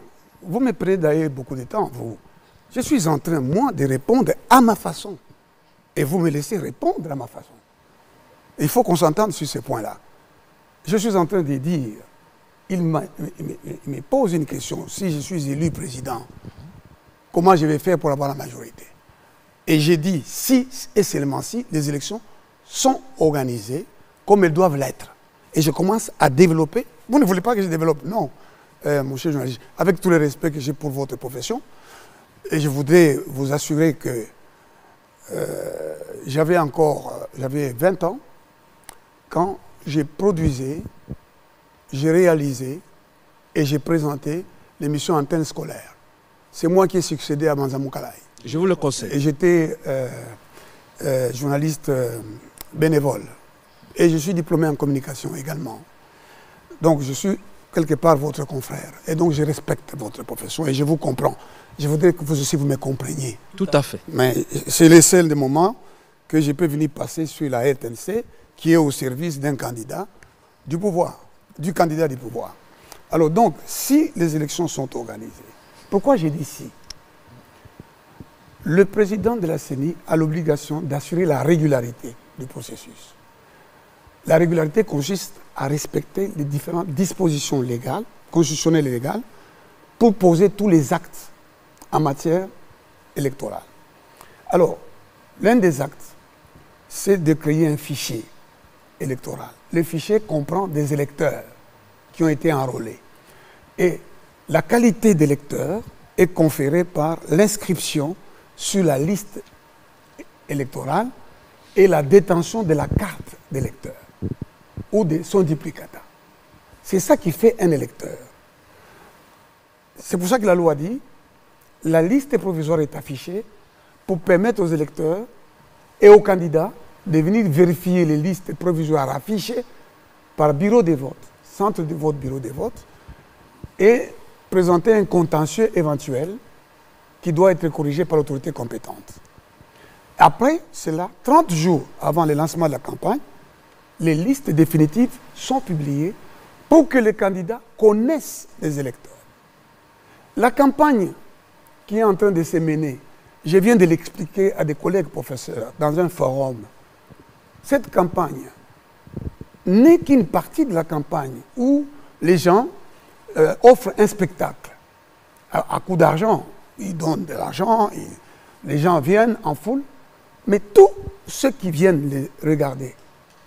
vous me prenez d'ailleurs beaucoup de temps, vous. Je suis en train, moi, de répondre à ma façon. Et vous me laissez répondre à ma façon. Il faut qu'on s'entende sur ce point-là. Je suis en train de dire, il me pose une question, si je suis élu président, comment je vais faire pour avoir la majorité? Et j'ai dit, si et seulement si les élections sont organisées comme elles doivent l'être. Et je commence à développer. Vous ne voulez pas que je développe? Non, mon cher journaliste, avec tout le respect que j'ai pour votre profession, et je voudrais vous assurer que j'avais 20 ans quand j'ai produisé, j'ai réalisé et j'ai présenté l'émission Antenne scolaire. C'est moi qui ai succédé à Manzamou Kalaï. Je vous le conseille. Et j'étais journaliste bénévole. Et je suis diplômé en communication également. Donc je suis quelque part votre confrère. Et donc je respecte votre profession et je vous comprends. Je voudrais que vous aussi vous me compreniez. Tout à fait. Mais c'est le seul moment que je peux venir passer sur la RTNC qui est au service d'un candidat du pouvoir, du candidat du pouvoir. Alors donc, si les élections sont organisées, pourquoi j'ai dit si? Le président de la CENI a l'obligation d'assurer la régularité du processus. La régularité consiste à respecter les différentes dispositions légales, constitutionnelles et légales, pour poser tous les actes en matière électorale. Alors, l'un des actes, c'est de créer un fichier électoral. Le fichier comprend des électeurs qui ont été enrôlés. Et la qualité d'électeur est conférée par l'inscription sur la liste électorale et la détention de la carte d'électeur ou de son duplicata. C'est ça qui fait un électeur. C'est pour ça que la loi dit la liste provisoire est affichée pour permettre aux électeurs et aux candidats de venir vérifier les listes provisoires affichées par bureau de vote, centre de vote, bureau de vote, et présenter un contentieux éventuel qui doit être corrigé par l'autorité compétente. Après cela, 30 jours avant le lancement de la campagne, les listes définitives sont publiées pour que les candidats connaissent les électeurs. La campagne qui est en train de se mener, je viens de l'expliquer à des collègues professeurs dans un forum. Cette campagne n'est qu'une partie de la campagne où les gens offrent un spectacle à coup d'argent. Ils donnent de l'argent, les gens viennent en foule, mais tous ceux qui viennent les regarder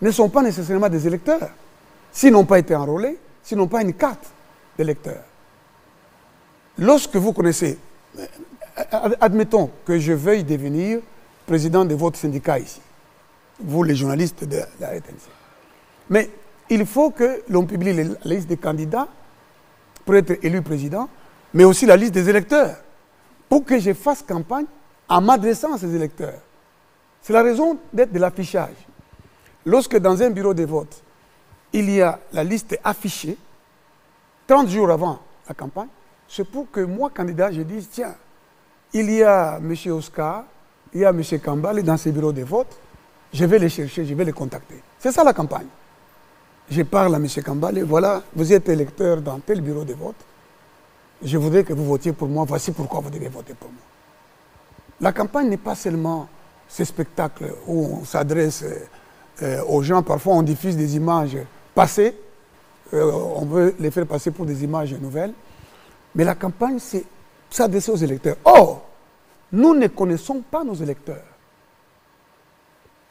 ne sont pas nécessairement des électeurs, s'ils n'ont pas été enrôlés, s'ils n'ont pas une carte d'électeur. Lorsque vous connaissez, admettons que je veuille devenir président de votre syndicat ici, vous les journalistes de la RTNC. Mais il faut que l'on publie la liste des candidats pour être élu président, mais aussi la liste des électeurs, pour que je fasse campagne en m'adressant à ces électeurs. C'est la raison d'être de l'affichage. Lorsque dans un bureau de vote, il y a la liste affichée, 30 jours avant la campagne, c'est pour que moi, candidat, je dise, tiens, il y a M. Oscar, il y a M. Kambale dans ces bureaux de vote, je vais les chercher, je vais les contacter. C'est ça la campagne. Je parle à M. Kambale, voilà, vous êtes électeur dans tel bureau de vote, je voudrais que vous votiez pour moi, voici pourquoi vous devez voter pour moi. La campagne n'est pas seulement ce spectacle où on s'adresse aux gens, parfois on diffuse des images passées, on veut les faire passer pour des images nouvelles, mais la campagne, c'est s'adresser aux électeurs. Or, nous ne connaissons pas nos électeurs.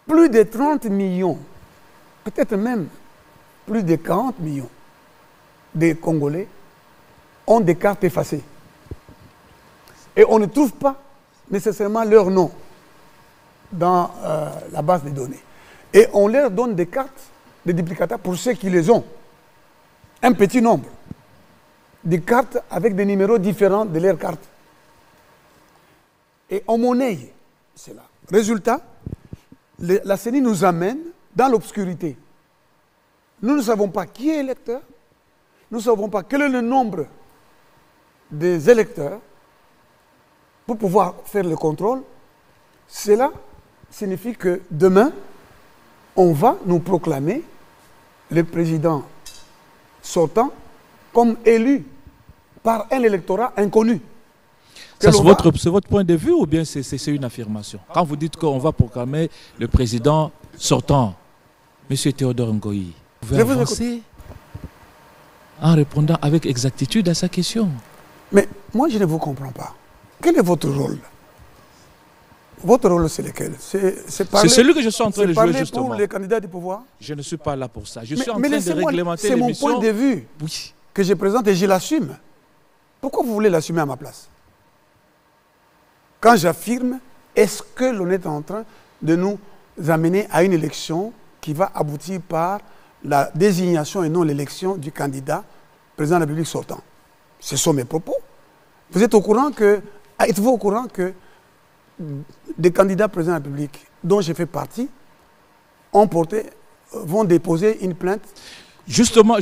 Plus de 30 millions, peut-être même plus de 40 millions de Congolais ont des cartes effacées. Et on ne trouve pas nécessairement leur nom dans la base de données. Et on leur donne des cartes, des duplicata pour ceux qui les ont. Un petit nombre. Des cartes avec des numéros différents de leurs cartes. Et on monnaie cela. Résultat, la CENI nous amène dans l'obscurité. Nous ne savons pas qui est électeur, nous ne savons pas quel est le nombre des électeurs pour pouvoir faire le contrôle. Cela signifie que demain, on va nous proclamer le président sortant comme élu par un électorat inconnu. C'est votre point de vue ou bien c'est une affirmation? Quand vous dites qu'on va proclamer le président sortant, M. Théodore Ngoï, vous pouvez avancer en répondant avec exactitude à sa question. Mais moi, je ne vous comprends pas. Quel est votre rôle? Votre rôle, c'est lequel? C'est celui que je suis en train de jouer, justement. Pour les candidats du pouvoir? Je ne suis pas là pour ça. Je suis en train de réglementer l'émission. C'est mon point de vue que je présente et je l'assume. Pourquoi vous voulez l'assumer à ma place? Quand j'affirme, est-ce que l'on est en train de nous amener à une élection qui va aboutir par la désignation et non l'élection du candidat président de la République sortant? Ce sont mes propos. Vous êtes au courant que, êtes-vous au courant que des candidats présidents de la République dont j'ai fait partie vont déposer une plainte? Justement,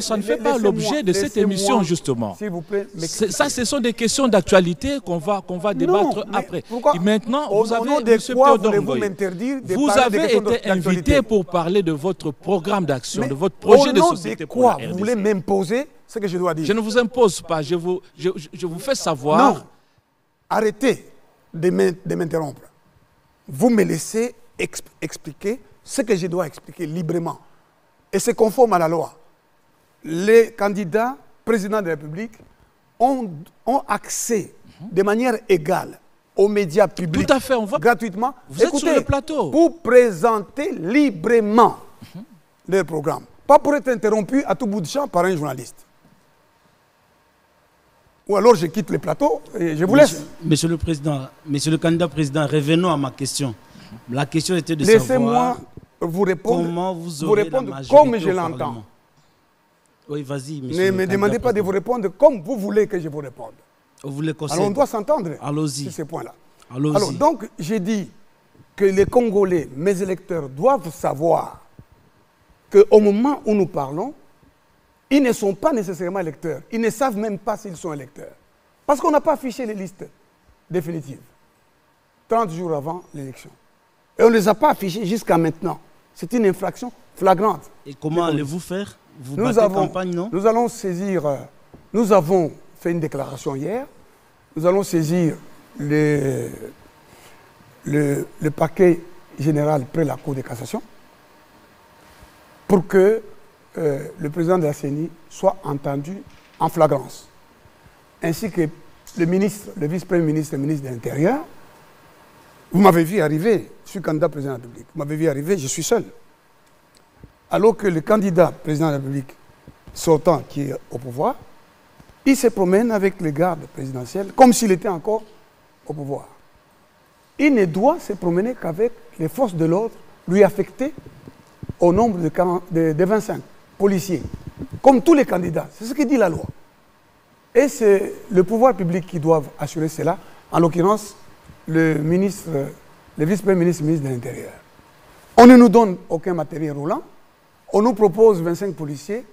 ça ne fait pas l'objet de cette émission, justement. S'il vous plaît. Ça, ce sont des questions d'actualité qu'on va débattre après. Pourquoi? Et maintenant, vous avez, M. Théodore Ngoï, vous avez été invité pour parler de votre programme d'action, de votre projet de société pour la RDC. Vous voulez m'imposer ce que je dois dire? Je ne vous impose pas, je vous fais savoir. Non, arrêtez de m'interrompre. Vous me laissez expliquer ce que je dois expliquer librement. Et c'est conforme à la loi. Les candidats présidents de la République ont accès de manière égale aux médias publics. Tout à fait, on voit gratuitement. Vous êtes sur le plateau. Pour présenter librement leur programme. Pas pour être interrompu à tout bout de champ par un journaliste. Ou alors je quitte le plateau et je vous laisse. Monsieur le Président, Monsieur le candidat président, revenons à ma question. La question était de savoir... Laissez-moi vous répondre, comment vous aurez la majorité comme je l'entends. Oui, vas-y, monsieur. Ne me demandez pas de vous répondre comme vous voulez que je vous réponde. Vous voulez alors on doit s'entendre sur ces points-là. Alors donc, j'ai dit que les Congolais, mes électeurs, doivent savoir qu'au moment où nous parlons, ils ne sont pas nécessairement électeurs. Ils ne savent même pas s'ils sont électeurs. Parce qu'on n'a pas affiché les listes définitives 30 jours avant l'élection. Et on ne les a pas affichés jusqu'à maintenant. C'est une infraction flagrante. Et comment allez-vous faire? Vous battez campagne, non? Nous allons saisir... nous avons fait une déclaration hier. Nous allons saisir le parquet général près la Cour de cassation pour que le président de la CENI soit entendu en flagrance. Ainsi que le ministre, le vice-premier ministre et le ministre de l'Intérieur. Vous m'avez vu arriver, je suis candidat président de la République. Vous m'avez vu arriver, je suis seul. Alors que le candidat président de la République sortant qui est au pouvoir, il se promène avec les gardes présidentiels comme s'il était encore au pouvoir. Il ne doit se promener qu'avec les forces de l'ordre lui affectées au nombre de 25 policiers, comme tous les candidats. C'est ce que dit la loi. Et c'est le pouvoir public qui doit assurer cela, en l'occurrence le vice-premier ministre, le ministre de l'Intérieur. On ne nous donne aucun matériel roulant, on nous propose 25 policiers,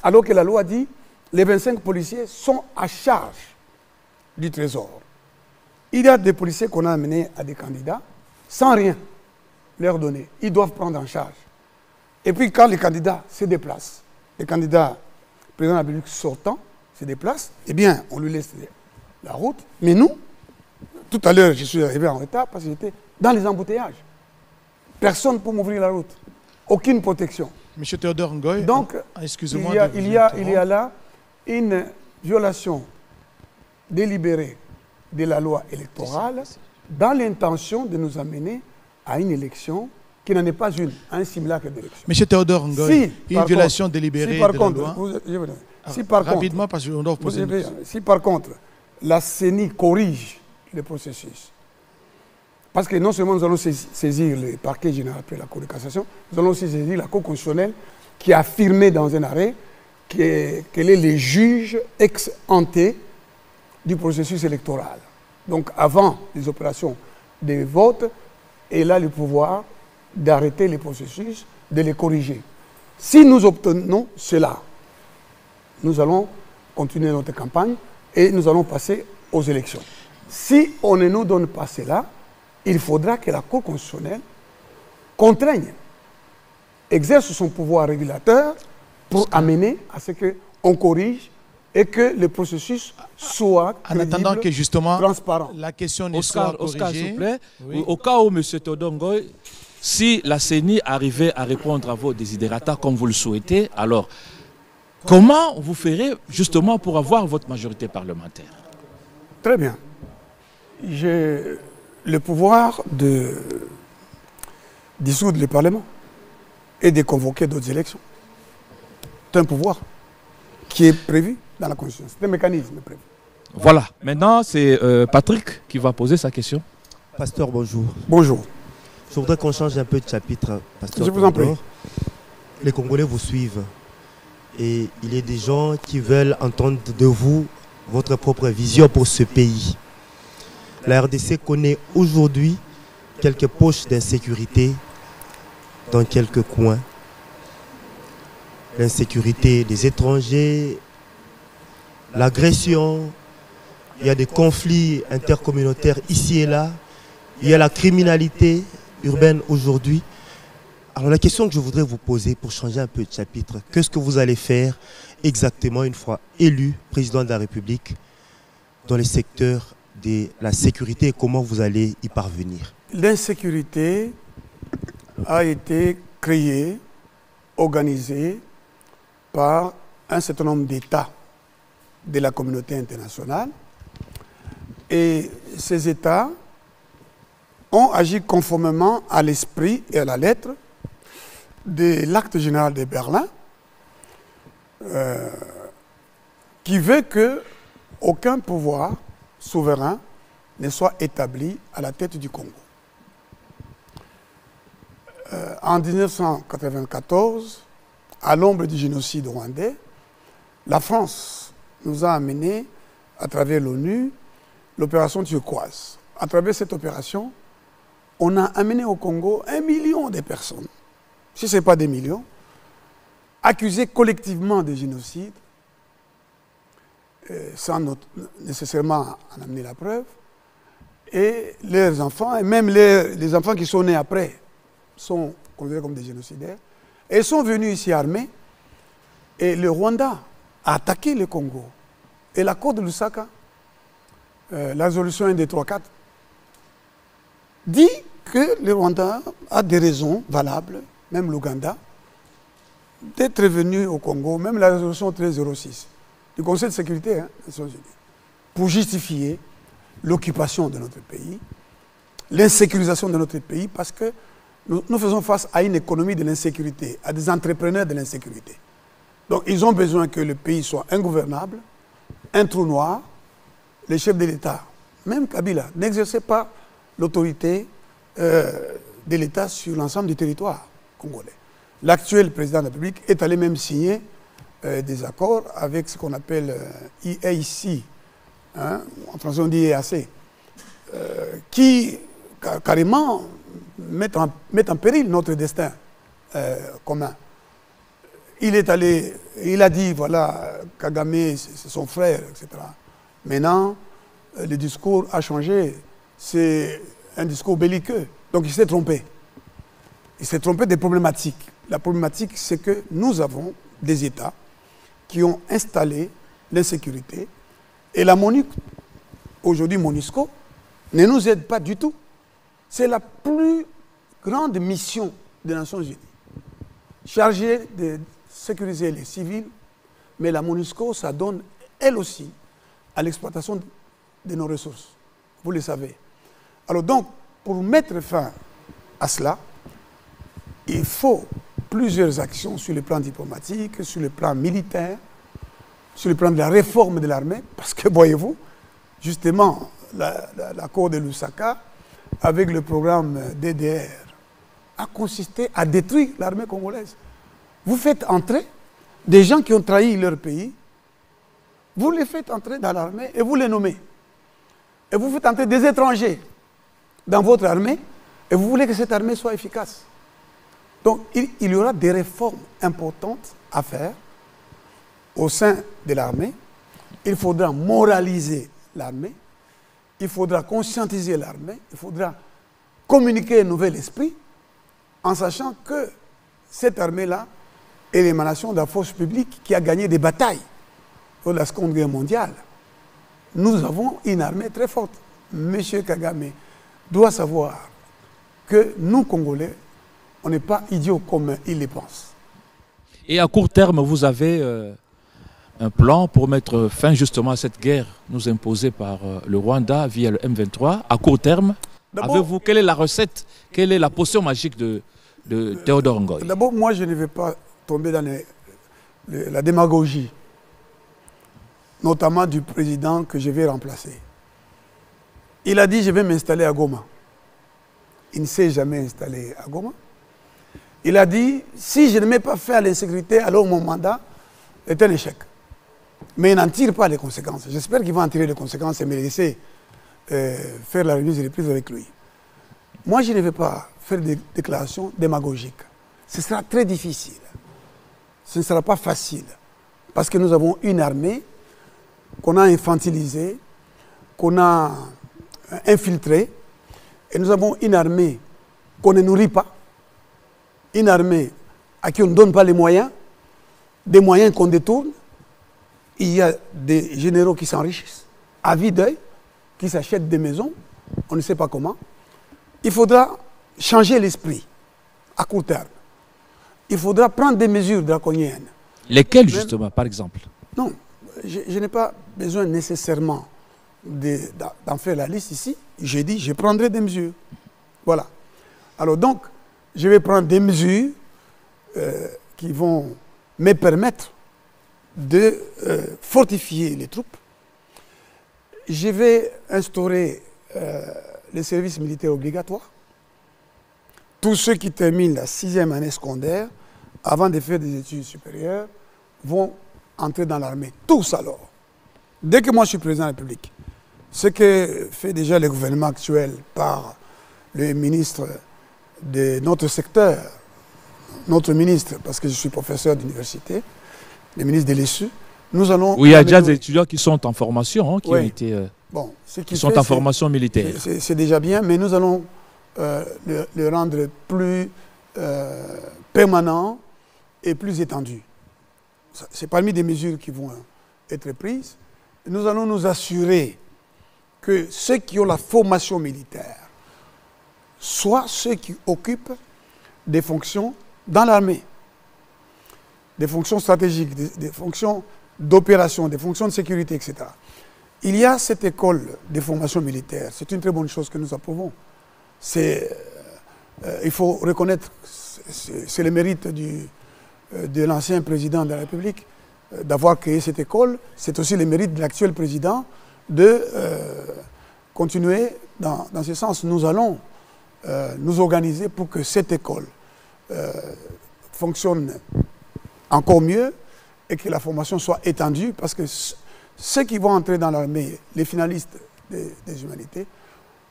alors que la loi dit les 25 policiers sont à charge du Trésor. Il y a des policiers qu'on a amenés à des candidats sans rien leur donner. Ils doivent prendre en charge. Et puis quand les candidats se déplacent, les candidats président de la République sortant se déplacent, eh bien on lui laisse la route. Mais nous, tout à l'heure je suis arrivé en retard parce que j'étais dans les embouteillages. Personne pour m'ouvrir la route. Aucune protection. Monsieur Théodore Ngoï, donc, excusez-moi. Il y a là une violation délibérée de la loi électorale dans l'intention de nous amener à une élection qui n'en est pas une, à un simulacre d'élection. Monsieur Théodore Ngoï, une violation délibérée de la loi. Si par rapidement, contre, parce qu'on doit poser une question. Si par contre, la CENI corrige le processus, parce que non seulement nous allons saisir le parquet général après la Cour de cassation, nous allons aussi saisir la Cour constitutionnelle qui a affirmé dans un arrêt qu'elle est le juge ex ante du processus électoral. Donc avant les opérations de vote, elle a le pouvoir d'arrêter les processus, de les corriger. Si nous obtenons cela, nous allons continuer notre campagne et nous allons passer aux élections. Si on ne nous donne pas cela, il faudra que la Cour constitutionnelle contraigne, exerce son pouvoir régulateur pour amener à ce qu'on corrige et que le processus soit en attendant que justement transparent. La question ne soit corrigée. Oscar, s'il vous plaît, oui. Au cas où M. Todongoy, si la CENI arrivait à répondre à vos desiderata comme vous le souhaitez, alors comment vous ferez justement pour avoir votre majorité parlementaire? Très bien. J'ai le pouvoir de dissoudre le Parlement et de convoquer d'autres élections. C'est un pouvoir qui est prévu dans la Constitution. C'est un mécanisme prévu. Voilà. Maintenant, c'est Patrick qui va poser sa question. Pasteur, bonjour. Bonjour. Je voudrais qu'on change un peu de chapitre, Pasteur. Je vous en prie. Les Congolais vous suivent. Et il y a des gens qui veulent entendre de vous votre propre vision pour ce pays. La RDC connaît aujourd'hui quelques poches d'insécurité dans quelques coins. L'insécurité des étrangers, l'agression, il y a des conflits intercommunautaires ici et là, il y a la criminalité urbaine aujourd'hui. Alors la question que je voudrais vous poser pour changer un peu de chapitre, qu'est-ce que vous allez faire exactement une fois élu président de la République dans les secteurs de la sécurité et comment vous allez y parvenir? L'insécurité a été créée, organisée par un certain nombre d'États de la communauté internationale. Et ces États ont agi conformément à l'esprit et à la lettre de l'acte général de Berlin, qui veut qu'aucun pouvoir souverain ne soit établi à la tête du Congo. En 1994, à l'ombre du génocide rwandais, la France nous a amené, à travers l'ONU, l'opération turquoise. À travers cette opération, on a amené au Congo 1 million de personnes, si ce n'est pas des millions, accusées collectivement de génocide, sans nécessairement en amener la preuve, et leurs enfants, et même les enfants qui sont nés après, sont considérés comme des génocidaires, et sont venus ici armés, et le Rwanda a attaqué le Congo. Et l'accord de Lusaka, la résolution 1234, dit que le Rwanda a des raisons valables, même l'Ouganda, d'être venu au Congo, même la résolution 1306 du Conseil de sécurité des Nations Unies, pour justifier l'occupation de notre pays, l'insécurisation de notre pays, parce que nous faisons face à une économie de l'insécurité, à des entrepreneurs de l'insécurité. Donc ils ont besoin que le pays soit ingouvernable, un trou noir. Les chefs de l'État, même Kabila, n'exerçaient pas l'autorité de l'État sur l'ensemble du territoire congolais. L'actuel président de la République est allé même signer des accords avec ce qu'on appelle EAC, hein, en français on dit EAC, qui carrément mettent en péril notre destin commun. Il est allé, il a dit, voilà, Kagame, c'est son frère, etc. Maintenant, le discours a changé. C'est un discours belliqueux. Donc il s'est trompé. Il s'est trompé des problématiques. La problématique, c'est que nous avons des États qui ont installé l'insécurité. Et la MONUC, aujourd'hui MONUSCO, ne nous aide pas du tout. C'est la plus grande mission des Nations Unies, chargée de sécuriser les civils, mais la MONUSCO, ça donne, elle aussi, à l'exploitation de nos ressources. Vous le savez. Alors donc, pour mettre fin à cela, il faut plusieurs actions sur le plan diplomatique, sur le plan militaire, sur le plan de la réforme de l'armée, parce que, voyez-vous, justement, l'accord de Lusaka, avec le programme DDR, a consisté à détruire l'armée congolaise. Vous faites entrer des gens qui ont trahi leur pays, vous les faites entrer dans l'armée et vous les nommez. Et vous faites entrer des étrangers dans votre armée et vous voulez que cette armée soit efficace. Donc il y aura des réformes importantes à faire au sein de l'armée, il faudra moraliser l'armée, il faudra conscientiser l'armée, il faudra communiquer un nouvel esprit, en sachant que cette armée-là est l'émanation de la force publique qui a gagné des batailles pour la Seconde Guerre mondiale. Nous avons une armée très forte. Monsieur Kagame doit savoir que nous, Congolais, on n'est pas idiots comme il le pense. Et à court terme, vous avez un plan pour mettre fin justement à cette guerre nous imposée par le Rwanda via le M23. À court terme, avez-vous, quelle est la recette, quelle est la potion magique de Théodore Ngoy? D'abord, moi, je ne vais pas tomber dans la démagogie, notamment du président que je vais remplacer. Il a dit, je vais m'installer à Goma. Il ne s'est jamais installé à Goma. Il a dit, si je ne mets pas fin à l'insécurité, alors mon mandat est un échec. Mais il n'en tire pas les conséquences. J'espère qu'il va en tirer les conséquences et me laisser faire la remise et reprise avec lui. Moi, je ne vais pas faire des déclarations démagogiques. Ce sera très difficile. Ce ne sera pas facile. Parce que nous avons une armée qu'on a infantilisée, qu'on a infiltrée, et nous avons une armée qu'on ne nourrit pas, une armée à qui on ne donne pas les moyens, des moyens qu'on détourne. Il y a des généraux qui s'enrichissent à vue d'œil, qui s'achètent des maisons, on ne sait pas comment. Il faudra changer l'esprit à court terme. Il faudra prendre des mesures draconiennes. Lesquelles justement, par exemple? Non, je n'ai pas besoin nécessairement d'en faire la liste ici. J'ai dit, je prendrai des mesures. Voilà. Alors donc, je vais prendre des mesures qui vont me permettre de fortifier les troupes. Je vais instaurer les services militaires obligatoires. Tous ceux qui terminent la 6e année secondaire, avant de faire des études supérieures, vont entrer dans l'armée. Tous alors. Dès que moi je suis président de la République, ce que fait déjà le gouvernement actuel par le ministre de notre secteur, notre ministre, parce que je suis professeur d'université, le ministre de l'ESU, nous allons... Oui, il y a déjà des étudiants qui sont en formation, hein, qui ont été... Bon, qui sont en formation militaire. C'est déjà bien, mais nous allons le rendre plus permanent et plus étendu. C'est parmi des mesures qui vont être prises. Nous allons nous assurer que ceux qui ont la formation militaire soient ceux qui occupent des fonctions dans l'armée, des fonctions stratégiques, des fonctions d'opération, des fonctions de sécurité, etc. Il y a cette école de formation militaire. C'est une très bonne chose que nous approuvons. Il faut reconnaître, c'est le mérite de l'ancien président de la République d'avoir créé cette école. C'est aussi le mérite de l'actuel président de continuer dans ce sens. Nous allons nous organiser pour que cette école fonctionne encore mieux et que la formation soit étendue, parce que ceux qui vont entrer dans l'armée, les finalistes des humanités,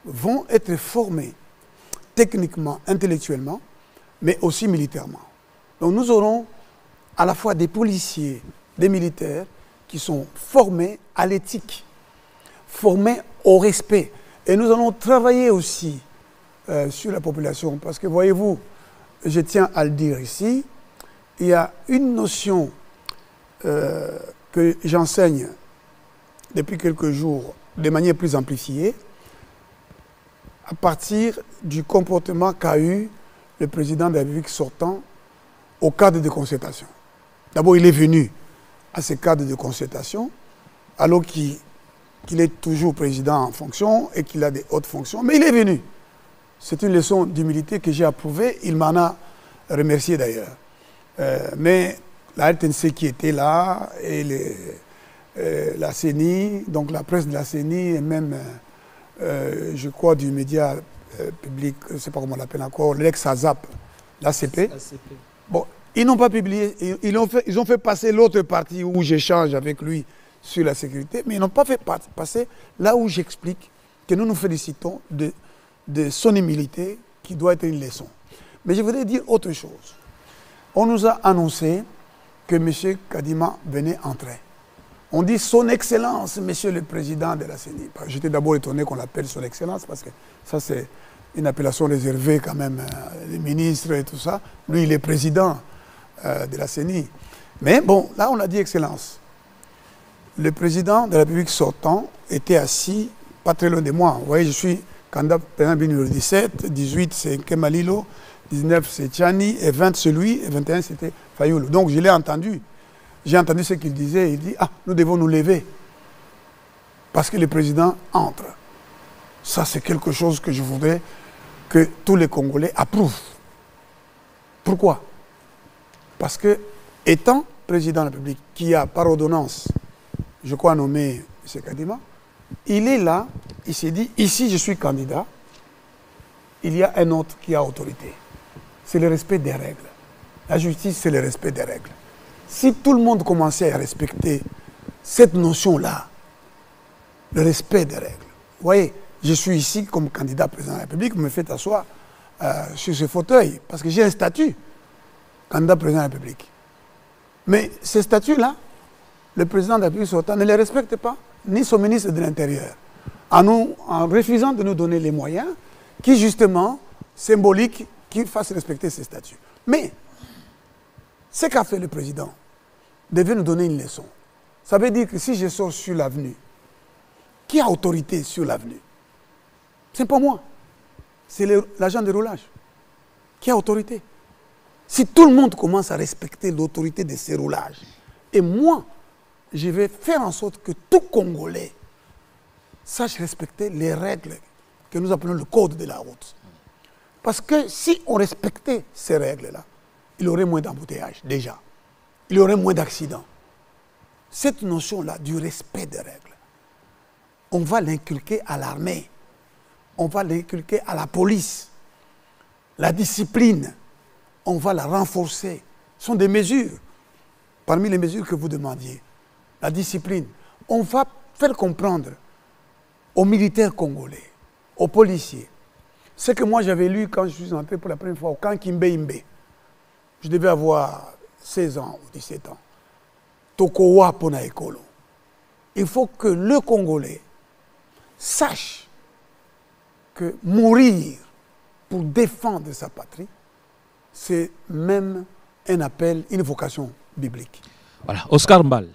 vont être formés techniquement, intellectuellement, mais aussi militairement. Donc nous aurons à la fois des policiers, des militaires qui sont formés à l'éthique, formés au respect. Et nous allons travailler aussi sur la population, parce que voyez-vous, je tiens à le dire ici, il y a une notion que j'enseigne depuis quelques jours de manière plus amplifiée, à partir du comportement qu'a eu le président de la République sortant au cadre de concertation. D'abord, il est venu à ce cadre de concertation, alors qu'il est toujours président en fonction et qu'il a des hautes fonctions, mais il est venu. C'est une leçon d'humilité que j'ai approuvée, il m'en a remercié d'ailleurs. Mais la RTNC qui était là, et la CENI, donc la presse de la CENI, et même, je crois, du média public, je ne sais pas comment on l'appelle encore, l'ex-ASAP, l'ACP. Bon, ils n'ont pas publié, ils ont fait passer l'autre partie où j'échange avec lui sur la sécurité, mais ils n'ont pas fait passer là où j'explique que nous nous félicitons de son humilité qui doit être une leçon. Mais je voudrais dire autre chose. On nous a annoncé que M. Kadima venait entrer. On dit son excellence, monsieur le président de la CENI. J'étais d'abord étonné qu'on l'appelle son excellence parce que ça c'est une appellation réservée quand même, les ministres et tout ça. Lui, il est président de la CENI. Mais bon, là on a dit excellence. Le président de la République sortant était assis pas très loin de moi. Vous voyez, je suis candidat président numéro 17, 18 c'est Kemalilo, 19 c'est Tchani, et 20 c'est lui, et 21 c'était Fayoulou. Donc je l'ai entendu. J'ai entendu ce qu'il disait. Il dit, ah, nous devons nous lever. Parce que le président entre. Ça, c'est quelque chose que je voudrais que tous les Congolais approuvent. Pourquoi? Parce que, étant président de la République, qui a par ordonnance, je crois, nommé M. Kadima, il est là, il s'est dit, ici je suis candidat, il y a un autre qui a autorité. C'est le respect des règles. La justice, c'est le respect des règles. Si tout le monde commençait à respecter cette notion-là, le respect des règles. Vous voyez, je suis ici comme candidat président de la République, vous me faites asseoir sur ce fauteuil, parce que j'ai un statut, candidat président de la République. Mais ce statut-là, le président de la République sortant ne les respecte pas, ni son ministre de l'Intérieur, en refusant de nous donner les moyens qui, justement, symboliques, qui fassent respecter ces statuts. Mais, ce qu'a fait le président devait nous donner une leçon. Ça veut dire que si je sors sur l'avenue, qui a autorité sur l'avenue? Ce n'est pas moi. C'est l'agent de roulage. Qui a autorité? Si tout le monde commence à respecter l'autorité de ces roulages, et moi, je vais faire en sorte que tout Congolais sache respecter les règles que nous appelons le code de la route. Parce que si on respectait ces règles-là, il y aurait moins d'embouteillages, déjà. Il y aurait moins d'accidents. Cette notion-là du respect des règles, on va l'inculquer à l'armée, on va l'inculquer à la police. La discipline, on va la renforcer. Ce sont des mesures, parmi les mesures que vous demandiez. La discipline, on va faire comprendre aux militaires congolais, aux policiers, ce que moi j'avais lu quand je suis entré pour la première fois au camp Kimbe-Imbe. Je devais avoir 16 ans ou 17 ans. Tokowa Pona Ekolo. Il faut que le Congolais sache que mourir pour défendre sa patrie, c'est même un appel, une vocation biblique. Voilà, Oscar Mbal.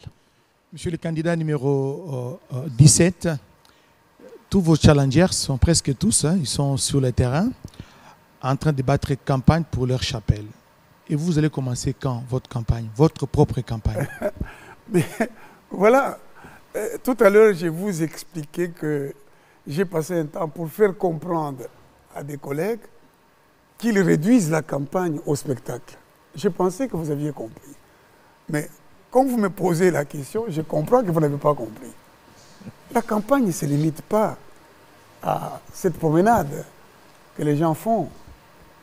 Monsieur le candidat numéro 17, tous vos challengers sont presque tous, ils sont sur le terrain, en train de battre campagne pour leur chapelle. Et vous allez commencer quand, votre campagne, votre propre campagne? Mais voilà, tout à l'heure, je vous expliquais que j'ai passé un temps pour faire comprendre à des collègues qu'ils réduisent la campagne au spectacle. Je pensais que vous aviez compris. Mais quand vous me posez la question, je comprends que vous n'avez pas compris. La campagne ne se limite pas à cette promenade que les gens font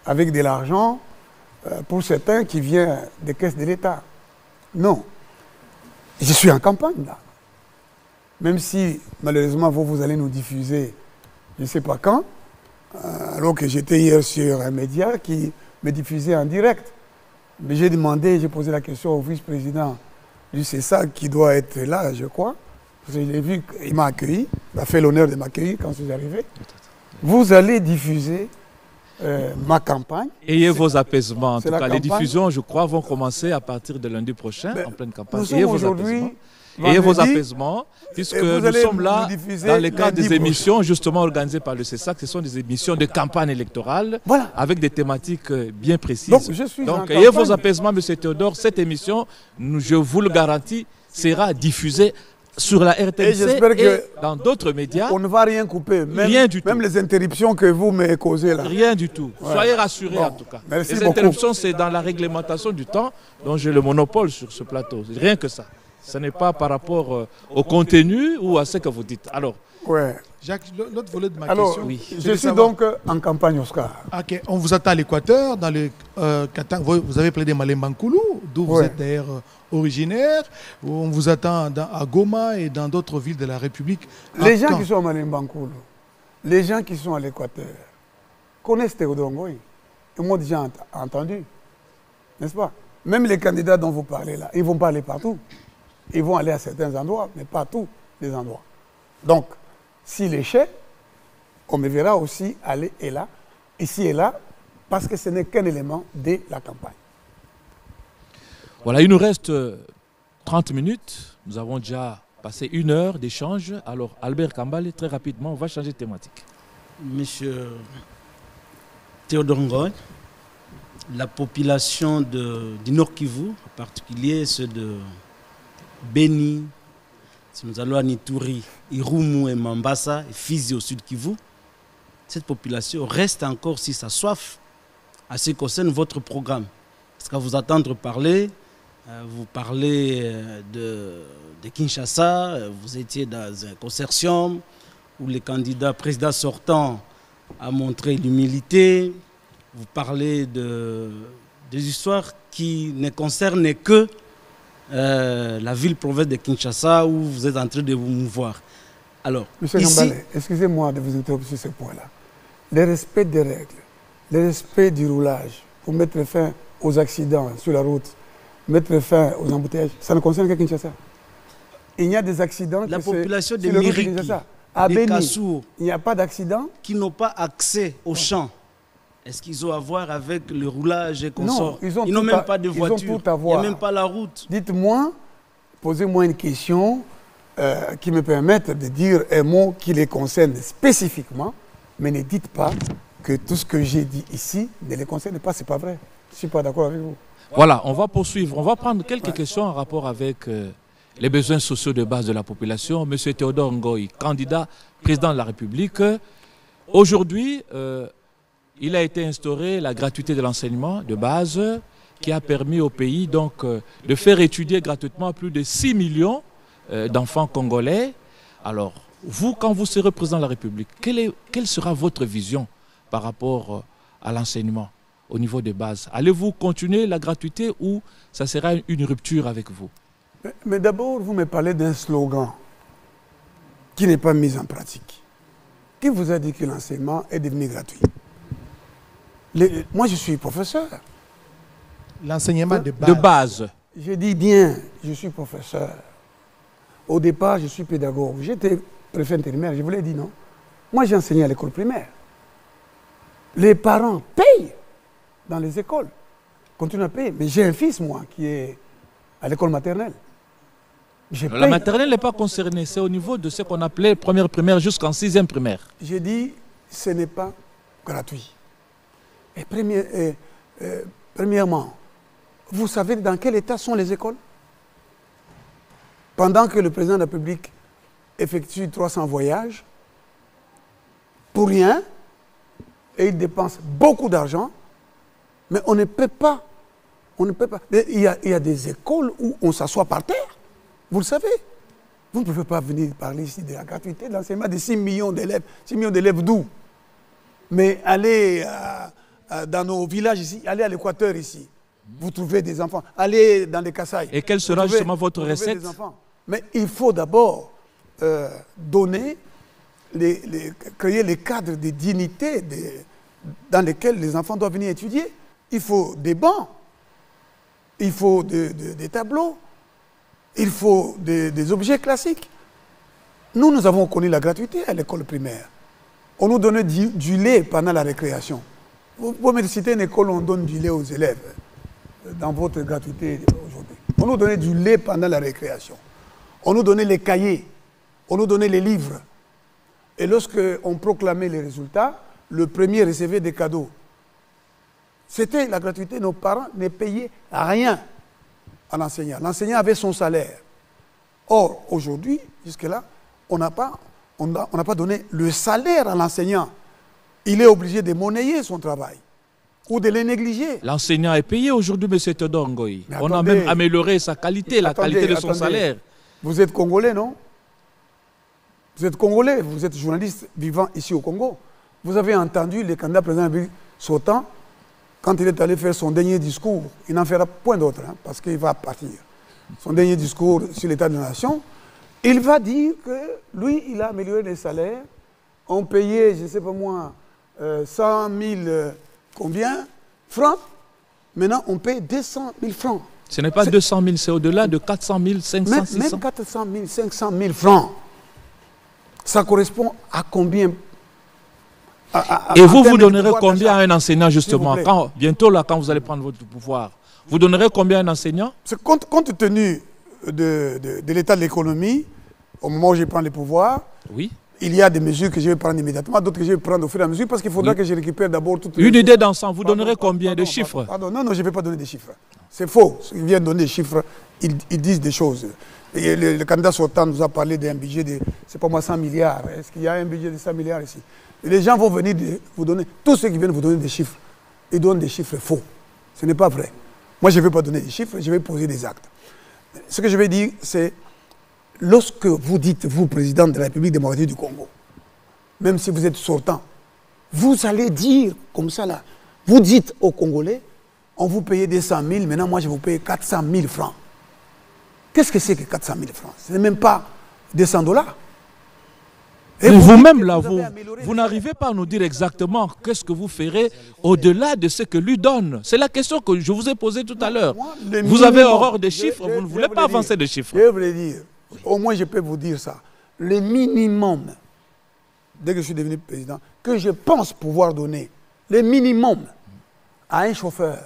avec de l'argent, pour certains qui vient des caisses de l'État. Non. Je suis en campagne là. Même si, malheureusement, vous allez nous diffuser, je ne sais pas quand, alors que j'étais hier sur un média qui me diffusait en direct. Mais j'ai demandé, j'ai posé la question au vice-président du CESA qui doit être là, je crois. Parce que je l'ai vu, il m'a accueilli, il a fait l'honneur de m'accueillir quand je suis arrivé. Vous allez diffuser ma campagne. Ayez vos apaisements. En tout cas, campagne. Les diffusions, je crois, vont commencer à partir de lundi prochain, en pleine campagne. Nous sommes aujourd'hui Ayez vos apaisements, puisque nous sommes là dans le cadre des émissions justement organisées par le CESAC. Ce sont des émissions de campagne électorale, voilà, avec des thématiques bien précises. Donc ayez vos apaisements, M. Théodore. Cette émission, je vous le garantis, sera diffusée sur la RTNC et dans d'autres médias. On ne va rien couper, rien du tout. Même les interruptions que vous me causez là. Rien du tout. Ouais. Soyez rassurés en tout cas. Merci les interruptions, c'est dans la réglementation du temps dont j'ai le monopole sur ce plateau. Rien que ça. Ce n'est pas par rapport au contenu ou à ce que vous dites. Alors, ouais. Jacques, l'autre volet de ma question. Oui. Je suis donc en campagne, Oscar. Ok, on vous attend à l'Équateur, dans le vous avez plaidé Malembankoulou, d'où vous êtes d'ailleurs originaire. On vous attend à Goma et dans d'autres villes de la République. Les gens qui sont à Malembankoulou, les gens qui sont à l'Équateur, connaissent Théodore Ngoï. Et moi déjà entendu, n'est-ce pas? Même les candidats dont vous parlez là, ils vont pas aller partout. Ils vont aller à certains endroits, mais pas tous les endroits. Donc, s'il échec, on me verra aussi aller et là, ici et là, parce que ce n'est qu'un élément de la campagne. Voilà, il nous reste 30 minutes. Nous avons déjà passé 1 heure d'échange. Alors, Albert Kambale, très rapidement, on va changer de thématique. Monsieur Théodore Ngoy, la population du Nord Kivu, en particulier ceux de Beni, si nous allons à Nituri, Irumu et Mambasa, et Fizi au Sud Kivu, cette population reste encore si sa soif à ce qui concerne votre programme. Parce qu'à vous attendre parler, vous parlez de Kinshasa, vous étiez dans un consortium où le candidat président sortant a montré l'humilité. Vous parlez des histoires qui ne concernent que la ville-province de Kinshasa où vous êtes en train de vous mouvoir. Alors, Monsieur Kambale, excusez-moi de vous interrompre sur ce point-là. Le respect des règles, le respect du roulage pour mettre fin aux accidents sur la route, mettre fin aux embouteillages, ça ne concerne que Kinshasa. Il y a des accidents la population de sur Miriki, à de Beni, Kassour, il n'y a pas d'accident. Qui n'ont pas accès aux champs. Est-ce qu'ils ont à voir avec le roulage et consorts? Non, ils n'ont même pas de voiture. Ils ont tout à voir. Il n'y a même pas la route. Dites-moi, posez-moi une question qui me permette de dire un mot qui les concerne spécifiquement, mais ne dites pas que tout ce que j'ai dit ici ne les concerne pas. Ce n'est pas vrai. Je ne suis pas d'accord avec vous. Voilà, on va poursuivre. On va prendre quelques questions en rapport avec les besoins sociaux de base de la population. Monsieur Théodore Ngoy, candidat président de la République. Aujourd'hui, il a été instauré la gratuité de l'enseignement de base qui a permis au pays donc, de faire étudier gratuitement plus de 6 millions d'enfants congolais. Alors, vous, quand vous serez président de la République, quelle sera votre vision par rapport à l'enseignement au niveau de base? Allez-vous continuer la gratuité ou ça sera une rupture avec vous? Mais d'abord, vous me parlez d'un slogan qui n'est pas mis en pratique. Qui vous a dit que l'enseignement est devenu gratuit? Moi, je suis professeur. L'enseignement de base. De base. Je dis bien, je suis professeur. Au départ, je suis pédagogue. J'étais préfet intérimaire, je vous l'ai dit, non? Moi, j'ai enseigné à l'école primaire. Les parents payent dans les écoles, continuent à payer. Mais j'ai un fils, moi, qui est à l'école maternelle. La maternelle n'est pas concernée, c'est au niveau de ce qu'on appelait première primaire jusqu'en 6e primaire. J'ai dit, ce n'est pas gratuit. Et premièrement, vous savez dans quel état sont les écoles? Pendant que le président de la République effectue 300 voyages, pour rien, et il dépense beaucoup d'argent, mais on ne peut pas. Il y a des écoles où on s'assoit par terre. Vous le savez. Vous ne pouvez pas venir parler ici de la gratuité de l'enseignement de 6 millions d'élèves. 6 millions d'élèves d'où? Mais allez dans nos villages ici, allez à l'Équateur ici. Vous trouvez des enfants. Allez dans les Kasaï. Et quelle sera justement votre recette? Mais il faut d'abord donner, créer les cadres de dignité dans lesquels les enfants doivent venir étudier. Il faut des bancs, il faut des tableaux, il faut des objets classiques. Nous avons connu la gratuité à l'école primaire. On nous donnait du lait pendant la récréation. Vous pouvez me citer une école où on donne du lait aux élèves dans votre gratuité aujourd'hui. On nous donnait du lait pendant la récréation. On nous donnait les cahiers, on nous donnait les livres. Et lorsque on proclamait les résultats, le premier recevait des cadeaux. C'était la gratuité. Nos parents ne payaient rien à l'enseignant. L'enseignant avait son salaire. Or, aujourd'hui, jusque-là, on n'a pas donné le salaire à l'enseignant. Il est obligé de monnayer son travail ou de le négliger. L'enseignant est payé aujourd'hui, M. Théodore Ngoy. On a même amélioré sa qualité, la qualité de son salaire. Vous êtes Congolais, non? Vous êtes Congolais, vous êtes journaliste vivant ici au Congo. Vous avez entendu le candidat président sortant, quand il est allé faire son dernier discours, il n'en fera point d'autre, hein, parce qu'il va partir. Son dernier discours sur l'état de la nation, il va dire que lui, il a amélioré les salaires. On payait, je ne sais pas moi, 100 000 combien francs Maintenant, on paye 200 000 francs. Ce n'est pas 200 000, c'est au-delà de 400 000, 500 000, Même 400 000, 500 000 francs. Ça correspond à combien? Et vous, vous donnerez combien à un enseignant, justement, bientôt, là, quand vous allez prendre votre pouvoir? Vous donnerez combien à un enseignant? Compte tenu de l'état de l'économie, au moment où je prends les pouvoirs, oui. Il y a des mesures que je vais prendre immédiatement, d'autres que je vais prendre au fur et à mesure, parce qu'il faudra que je récupère d'abord toutes les... Une idée d'ensemble, vous donnerez combien de chiffres? Non, je ne vais pas donner des chiffres. C'est faux. Ils viennent donner des chiffres, ils disent des choses. Et le candidat sortant nous a parlé d'un budget de, c'est pas moi, 100 milliards. Est-ce qu'il y a un budget de 100 milliards ici? Et les gens vont venir vous donner, tous ceux qui viennent vous donner des chiffres, ils donnent des chiffres faux. Ce n'est pas vrai. Moi, je ne vais pas donner des chiffres, je vais poser des actes. Ce que je vais dire, c'est, lorsque vous dites, vous, président de la République démocratique du Congo, même si vous êtes sortant, vous allez dire comme ça là, vous dites aux Congolais, on vous paye 200 000, maintenant moi je vous paye 400 000 francs. Qu'est-ce que c'est que 400 000 francs? Ce n'est même pas 200 $. Et vous-même là, vous n'arrivez pas à nous dire exactement qu'est-ce que vous ferez au-delà de ce que lui donne. C'est la question que je vous ai posée tout à l'heure. Vous avez horreur des chiffres, vous ne voulez pas avancer des chiffres. Je voulais dire, au moins je peux vous dire ça. Le minimum, dès que je suis devenu président, que je pense pouvoir donner, le minimum à un chauffeur,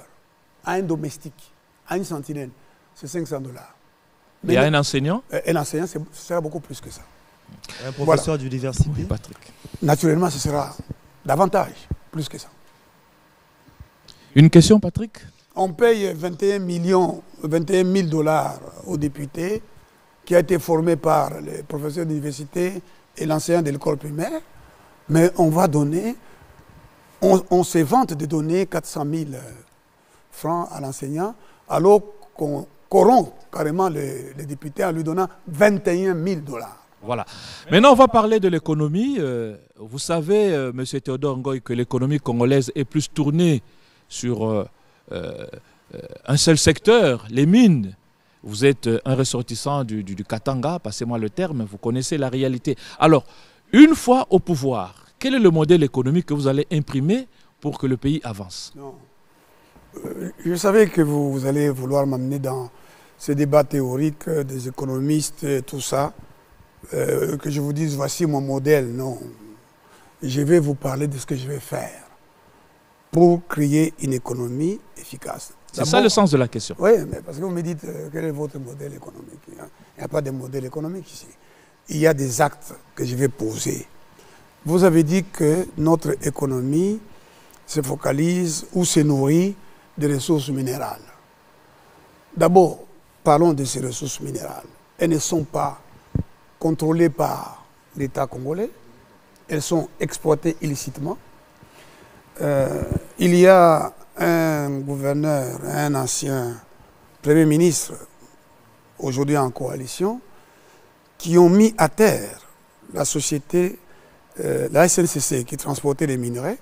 à un domestique, à une sentinelle, c'est 500 $. Et à un enseignant? Un enseignant, ce sera beaucoup plus que ça. Un professeur d'université? Oui, Patrick. Naturellement, ce sera davantage, plus que ça. Une question, Patrick? On paye 21 000 $ aux députés, qui a été formé par les professeurs d'université et l'enseignant de l'école primaire, mais on va donner, on se vante de donner 400 000 francs à l'enseignant, alors qu'on corrompt carrément les députés en lui donnant 21 000 $. Voilà. Maintenant, on va parler de l'économie. Vous savez, M. Théodore Ngoy, que l'économie congolaise est plus tournée sur un seul secteur, les mines. Vous êtes un ressortissant du Katanga, passez-moi le terme, vous connaissez la réalité. Alors, une fois au pouvoir, quel est le modèle économique que vous allez imprimer pour que le pays avance? Non. Je savais que vous allez vouloir m'amener dans ces débats théoriques des économistes et tout ça, que je vous dise voici mon modèle. Non. Je vais vous parler de ce que je vais faire pour créer une économie efficace. C'est ça le sens de la question. Oui, mais parce que vous me dites quel est votre modèle économique. Il n'y a pas de modèle économique ici. Il y a des actes que je vais poser. Vous avez dit que notre économie se focalise ou se nourrit de ressources minérales. D'abord, parlons de ces ressources minérales. Elles ne sont pas contrôlées par l'État congolais. Elles sont exploitées illicitement. Il y a un gouverneur, un ancien Premier ministre, aujourd'hui en coalition, qui ont mis à terre la société, la SNCC, qui transportait les minerais.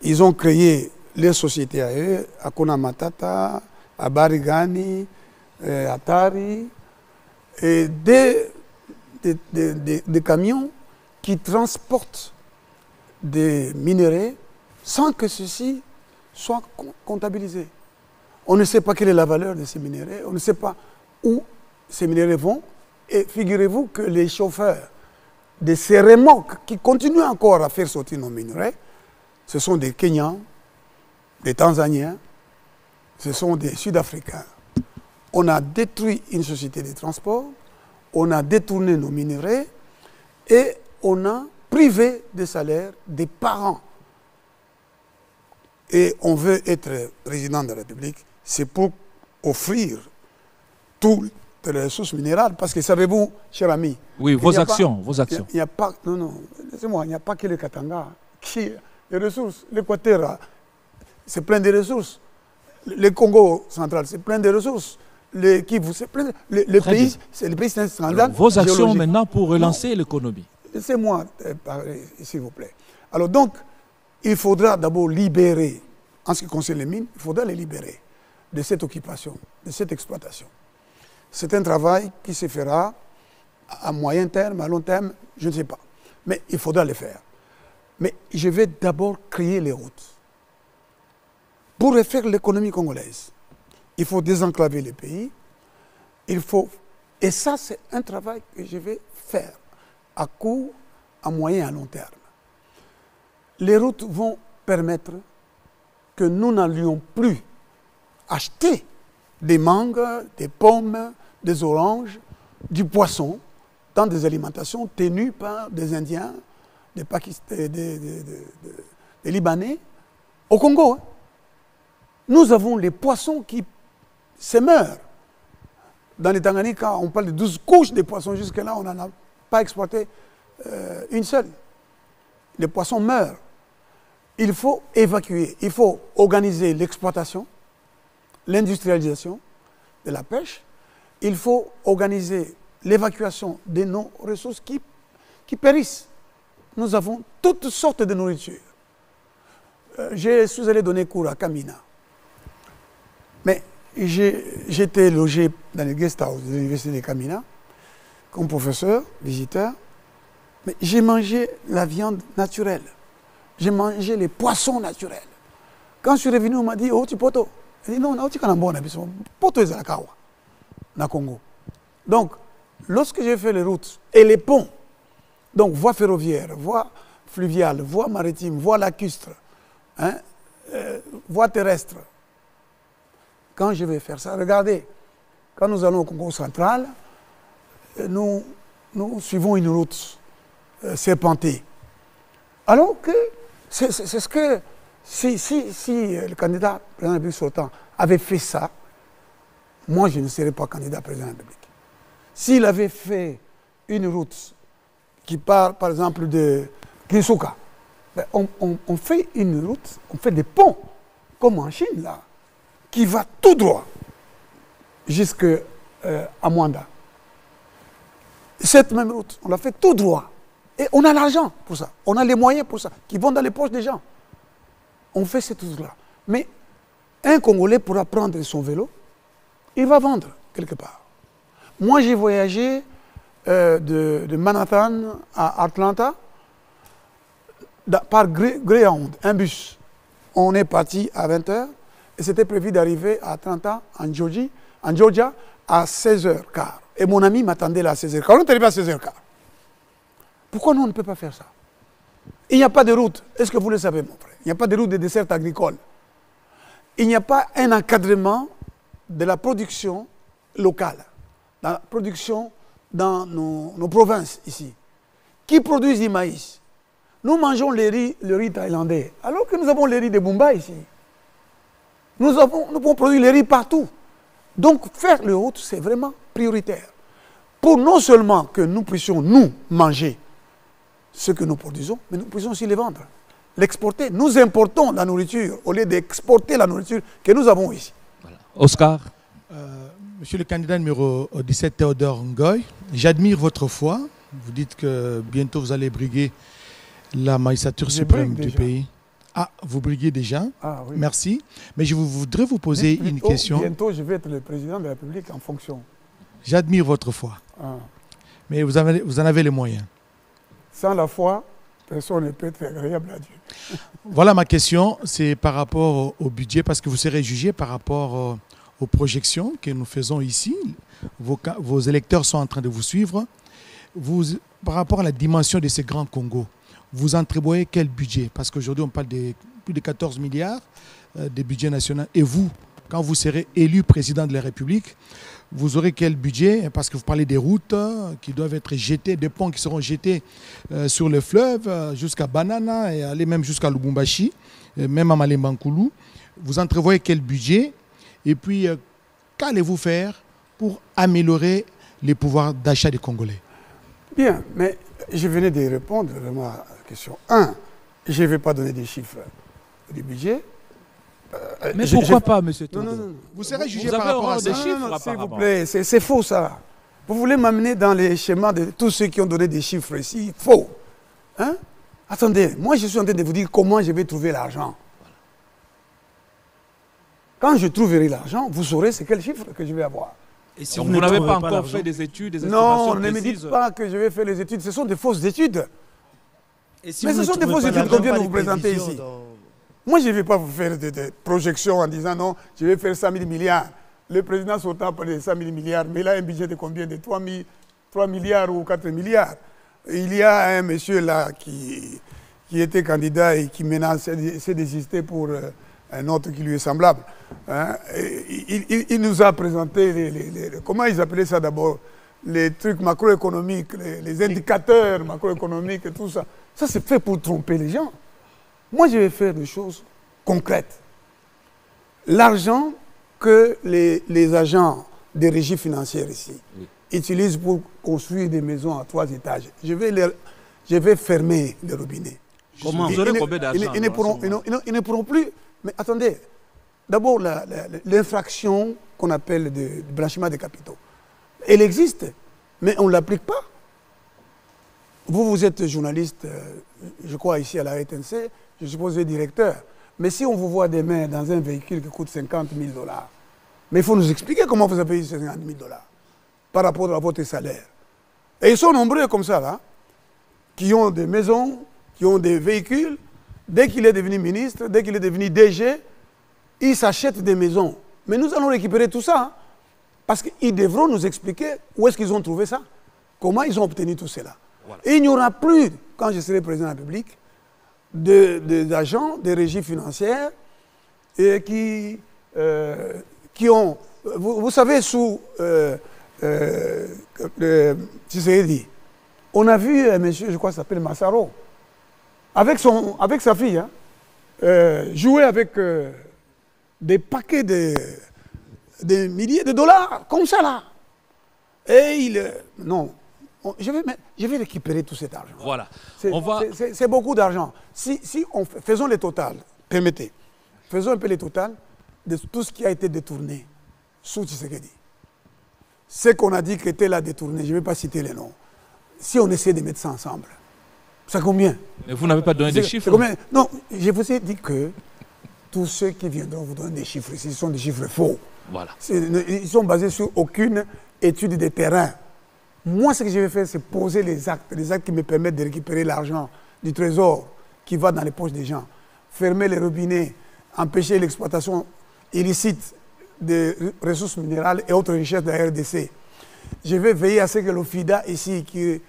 Ils ont créé les sociétés à eux, à Kona Matata, à Barigani, à Tari, et des camions qui transportent des minerais sans que ceci soit comptabilisé. On ne sait pas quelle est la valeur de ces minéraux, on ne sait pas où ces minéraux vont. Et figurez-vous que les chauffeurs de ces remorques qui continuent encore à faire sortir nos minerais, ce sont des Kenyans, des Tanzaniens, ce sont des Sud-Africains. On a détruit une société de transport, on a détourné nos minerais et on a privé de salaire des parents. Et on veut être président de la République, c'est pour offrir toutes les ressources minérales. Parce que savez-vous, cher ami... Oui, vos actions. Il n'y a pas... Non, laissez-moi, il n'y a pas que le Katanga. Les ressources, l'Équateur, c'est plein de ressources. Le Congo central, c'est plein de ressources. Le Kivu, c'est plein de... Le pays, c'est un scandale. Vos actions maintenant pour relancer l'économie. Laissez-moi parler, s'il vous plaît. Alors donc, il faudra d'abord libérer, en ce qui concerne les mines, il faudra les libérer de cette occupation, de cette exploitation. C'est un travail qui se fera à moyen terme, à long terme, je ne sais pas. Mais il faudra le faire. Mais je vais d'abord créer les routes. pour refaire l'économie congolaise, il faut désenclaver le pays. Et ça, c'est un travail que je vais faire à court, à moyen et à long terme. Les routes vont permettre que nous n'allions plus acheter des mangues, des pommes, des oranges, du poisson dans des alimentations tenues par des Indiens, des Libanais au Congo. Nous avons les poissons qui se meurent. Dans les Tanganyika, on parle de 12 couches de poissons. Jusque-là, on n'en a pas exporté une seule. Les poissons meurent. Il faut évacuer, il faut organiser l'exploitation, l'industrialisation de la pêche. Il faut organiser l'évacuation de nos ressources qui périssent. Nous avons toutes sortes de nourriture. Je suis allé donner cours à Kamina. Mais j'étais logé dans le guest house de l'université de Kamina, comme professeur, visiteur. Mais j'ai mangé la viande naturelle. J'ai mangé les poissons naturels. Quand je suis revenu, on m'a dit, oh, tu poto. J'ai dit, non, tu es bon, poto est à la Kawa, na Congo. Donc, lorsque j'ai fait les routes et les ponts, donc voie ferroviaire, voie fluviale, voie maritime, voie lacustre, hein, voie terrestre, quand je vais faire ça, regardez, quand nous allons au Congo central, nous suivons une route serpentée. Alors que c'est ce que, si le candidat président de la République sortant avait fait ça, moi je ne serais pas candidat président de la République. S'il avait fait une route qui part par exemple de Kinsuka, ben on fait une route, on fait des ponts, comme en Chine là, qui va tout droit jusqu'à Mwanda. Cette même route, on l'a fait tout droit. Et on a l'argent pour ça, on a les moyens pour ça, qui vont dans les poches des gens. On fait cette route-là. Mais un Congolais pourra prendre son vélo, il va vendre quelque part. Moi, j'ai voyagé de Manhattan à Atlanta par Greyhound, un bus. On est parti à 20h et c'était prévu d'arriver à Atlanta, en Georgia, à 16h15. Et mon ami m'attendait là à 16h15. On est arrivé à 16h15. Pourquoi nous, on ne peut pas faire ça? Il n'y a pas de route. Est-ce que vous le savez, mon frère? Il n'y a pas de route de dessert agricole. Il n'y a pas un encadrement de la production locale, la production dans nos provinces ici, qui produisent du maïs. Nous mangeons le riz thaïlandais, alors que nous avons le riz de Mumbai ici. Nous pouvons produire le riz partout. Donc faire le route, c'est vraiment prioritaire. Pour non seulement que nous puissions, nous, manger ce que nous produisons, mais nous puissions aussi les vendre, l'exporter. Nous importons la nourriture au lieu d'exporter la nourriture que nous avons ici. Voilà. Oscar. Monsieur le candidat numéro 17, Théodore Ngoy, j'admire votre foi. Vous dites que bientôt vous allez briguer la magistrature suprême du pays. Ah, vous briguez déjà. Ah, oui. Merci. Mais je voudrais vous poser une question. Bientôt, je vais être le président de la République en fonction. J'admire votre foi. Ah. Mais vous en avez les moyens. Sans la foi, personne ne peut être agréable à Dieu. Voilà ma question, c'est par rapport au budget, parce que vous serez jugé par rapport aux projections que nous faisons ici. Vos électeurs sont en train de vous suivre. Par rapport à la dimension de ce grand Congo, vous entrevoyez quel budget? Parce qu'aujourd'hui, on parle de plus de 14 milliards de budget national. Et vous, quand vous serez élu président de la République, vous aurez quel budget? Parce que vous parlez des routes qui doivent être jetées, des ponts qui seront jetés sur le fleuve jusqu'à Banana et aller même jusqu'à Lubumbashi, même à Malembankoulou. Vous entrevoyez quel budget? Et puis, qu'allez-vous faire pour améliorer les pouvoirs d'achat des Congolais? Bien, mais je venais de répondre vraiment à la question. 1, je ne vais pas donner des chiffres du budget. Mais pourquoi pas, monsieur Todo? Non. Vous serez jugé par rapport à ces chiffres. S'il vous plaît, c'est faux ça. Vous voulez m'amener dans les schémas de tous ceux qui ont donné des chiffres ici? Faux. Hein? Attendez, moi je suis en train de vous dire comment je vais trouver l'argent. Quand je trouverai l'argent, vous saurez c'est quel chiffre que je vais avoir. Et si vous n'avez pas encore fait des études, des estimations précises? Non, ne me dites pas que je vais faire les études. Ce sont des fausses études. Mais ce sont des fausses études qu'on vient de vous présenter ici. Moi, je ne vais pas vous faire des projections en disant non, je vais faire 100 000 milliards. Le président sortant parle de 100 000 milliards, mais il a un budget de combien? De 3 milliards ou 4 milliards. Il y a un monsieur là qui était candidat et qui maintenant s'est désisté pour un autre qui lui est semblable. Hein? Il nous a présenté, comment ils appelaient ça d'abord? Les trucs macroéconomiques, les indicateurs macroéconomiques et tout ça. Ça, c'est fait pour tromper les gens. Moi, je vais faire des choses concrètes. L'argent que les agents des régies financières ici utilisent pour construire des maisons à 3 étages, je vais fermer les robinets. Comment? Vous aurez combien d'argent? Ils ne pourront plus. Mais attendez, d'abord, l'infraction qu'on appelle de blanchiment des capitaux, elle existe, mais on ne l'applique pas. Vous êtes journaliste, je crois, ici à la RTNC, je suppose directeur. Mais si on vous voit demain dans un véhicule qui coûte 50 000 $, mais il faut nous expliquer comment vous avez eu 50 000 $ par rapport à votre salaire. Et ils sont nombreux comme ça, là, qui ont des maisons, qui ont des véhicules. Dès qu'il est devenu ministre, dès qu'il est devenu DG, ils s'achètent des maisons. Mais nous allons récupérer tout ça, hein, parce qu'ils devront nous expliquer où est-ce qu'ils ont trouvé ça, comment ils ont obtenu tout cela. Voilà. Et il n'y aura plus, quand je serai président de la République, d'agents, des régies financières et qui ont, vous savez, sous Tshisekedi, on a vu un monsieur, je crois, s'appelle Massaro, avec sa fille, hein, jouer avec des paquets de milliers de dollars, comme ça là. Et non. Je vais récupérer tout cet argent. Voilà. C'est beaucoup d'argent. Faisons les totales, permettez. Faisons un peu les totales de tout ce qui a été détourné sous Tshisekedi. Ce qu'on a dit qui était là détourné, je ne vais pas citer les noms. Si on essaie de mettre ça ensemble, c'est combien? Mais vous n'avez pas donné des chiffres? Combien? Non, je vous ai dit que tous ceux qui viendront vous donner des chiffres ici, ce sont des chiffres faux. Voilà. Ils sont basés sur aucune étude de terrain. Moi, ce que je vais faire, c'est poser les actes qui me permettent de récupérer l'argent du trésor qui va dans les poches des gens, fermer les robinets, empêcher l'exploitation illicite des ressources minérales et autres richesses de la RDC. Je vais veiller à ce que l'OFIDA ici, qui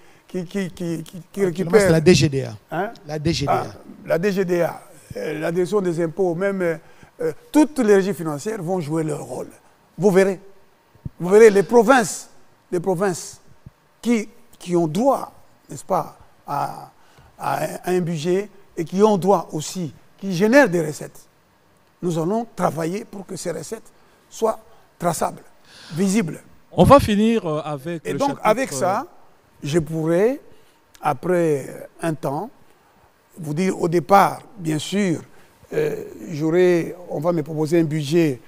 récupère... la DGDA. Hein? La DGDA. La DGDA, la direction des impôts, même toutes les régies financières vont jouer leur rôle. Vous verrez. Vous verrez les provinces qui ont droit, n'est-ce pas, à un budget et qui ont droit aussi, qui génèrent des recettes. Nous allons travailler pour que ces recettes soient traçables, visibles. On va finir avec et donc, avec ça, je pourrais, après un temps, vous dire au départ, bien sûr, on va me proposer un budget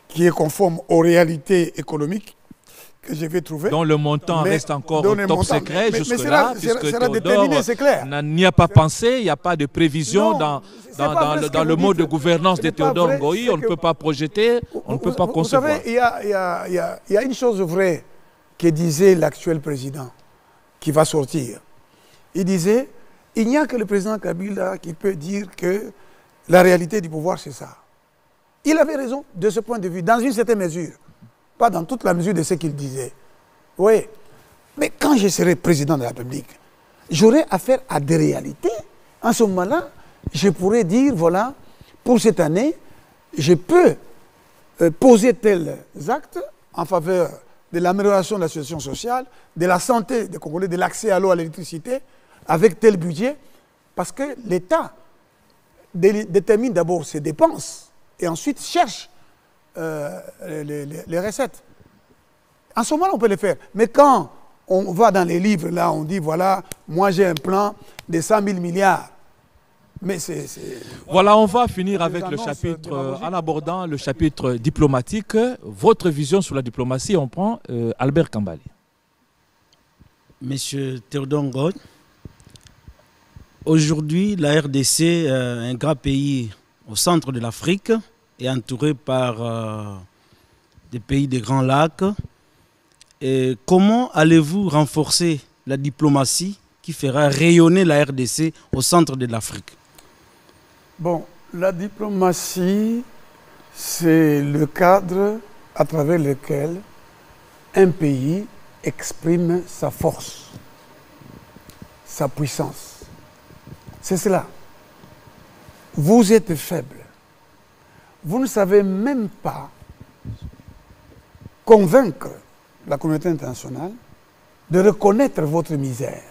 qui est conforme aux réalités économiques que je vais trouver. Dont le montant reste encore top secret jusque-là, puisque Théodore n'y a pas pensé, il n'y a pas de prévision dans le mode de gouvernance de Théodore Ngoï, on ne peut pas projeter, on ne peut pas concevoir. Vous savez, il y a une chose vraie que disait l'actuel président, qui va sortir. Il disait, il n'y a que le président Kabila qui peut dire que la réalité du pouvoir, c'est ça. Il avait raison de ce point de vue, dans une certaine mesure. Pas dans toute la mesure de ce qu'il disait. Oui. Mais quand je serai président de la République, j'aurai affaire à des réalités. En ce moment-là, je pourrais dire, voilà, pour cette année, je peux poser tels actes en faveur de l'amélioration de la situation sociale, de la santé des Congolais, de l'accès à l'eau, à l'électricité, avec tel budget, parce que l'État détermine d'abord ses dépenses et ensuite cherche les recettes. En ce moment, on peut les faire. Mais quand on va dans les livres, là, on dit, voilà, moi j'ai un plan de 100 000 milliards. Mais Voilà, on va finir avec le chapitre, en abordant le chapitre diplomatique. Votre vision sur la diplomatie, on prend Albert Kambale. Monsieur Théodore Ngoï, aujourd'hui, la RDC, un grand pays au centre de l'Afrique, est entouré par des pays des Grands Lacs. Et comment allez-vous renforcer la diplomatie qui fera rayonner la RDC au centre de l'Afrique? Bon, La diplomatie, c'est le cadre à travers lequel un pays exprime sa force, sa puissance. C'est cela. Vous êtes faible. Vous ne savez même pas convaincre la communauté internationale de reconnaître votre misère,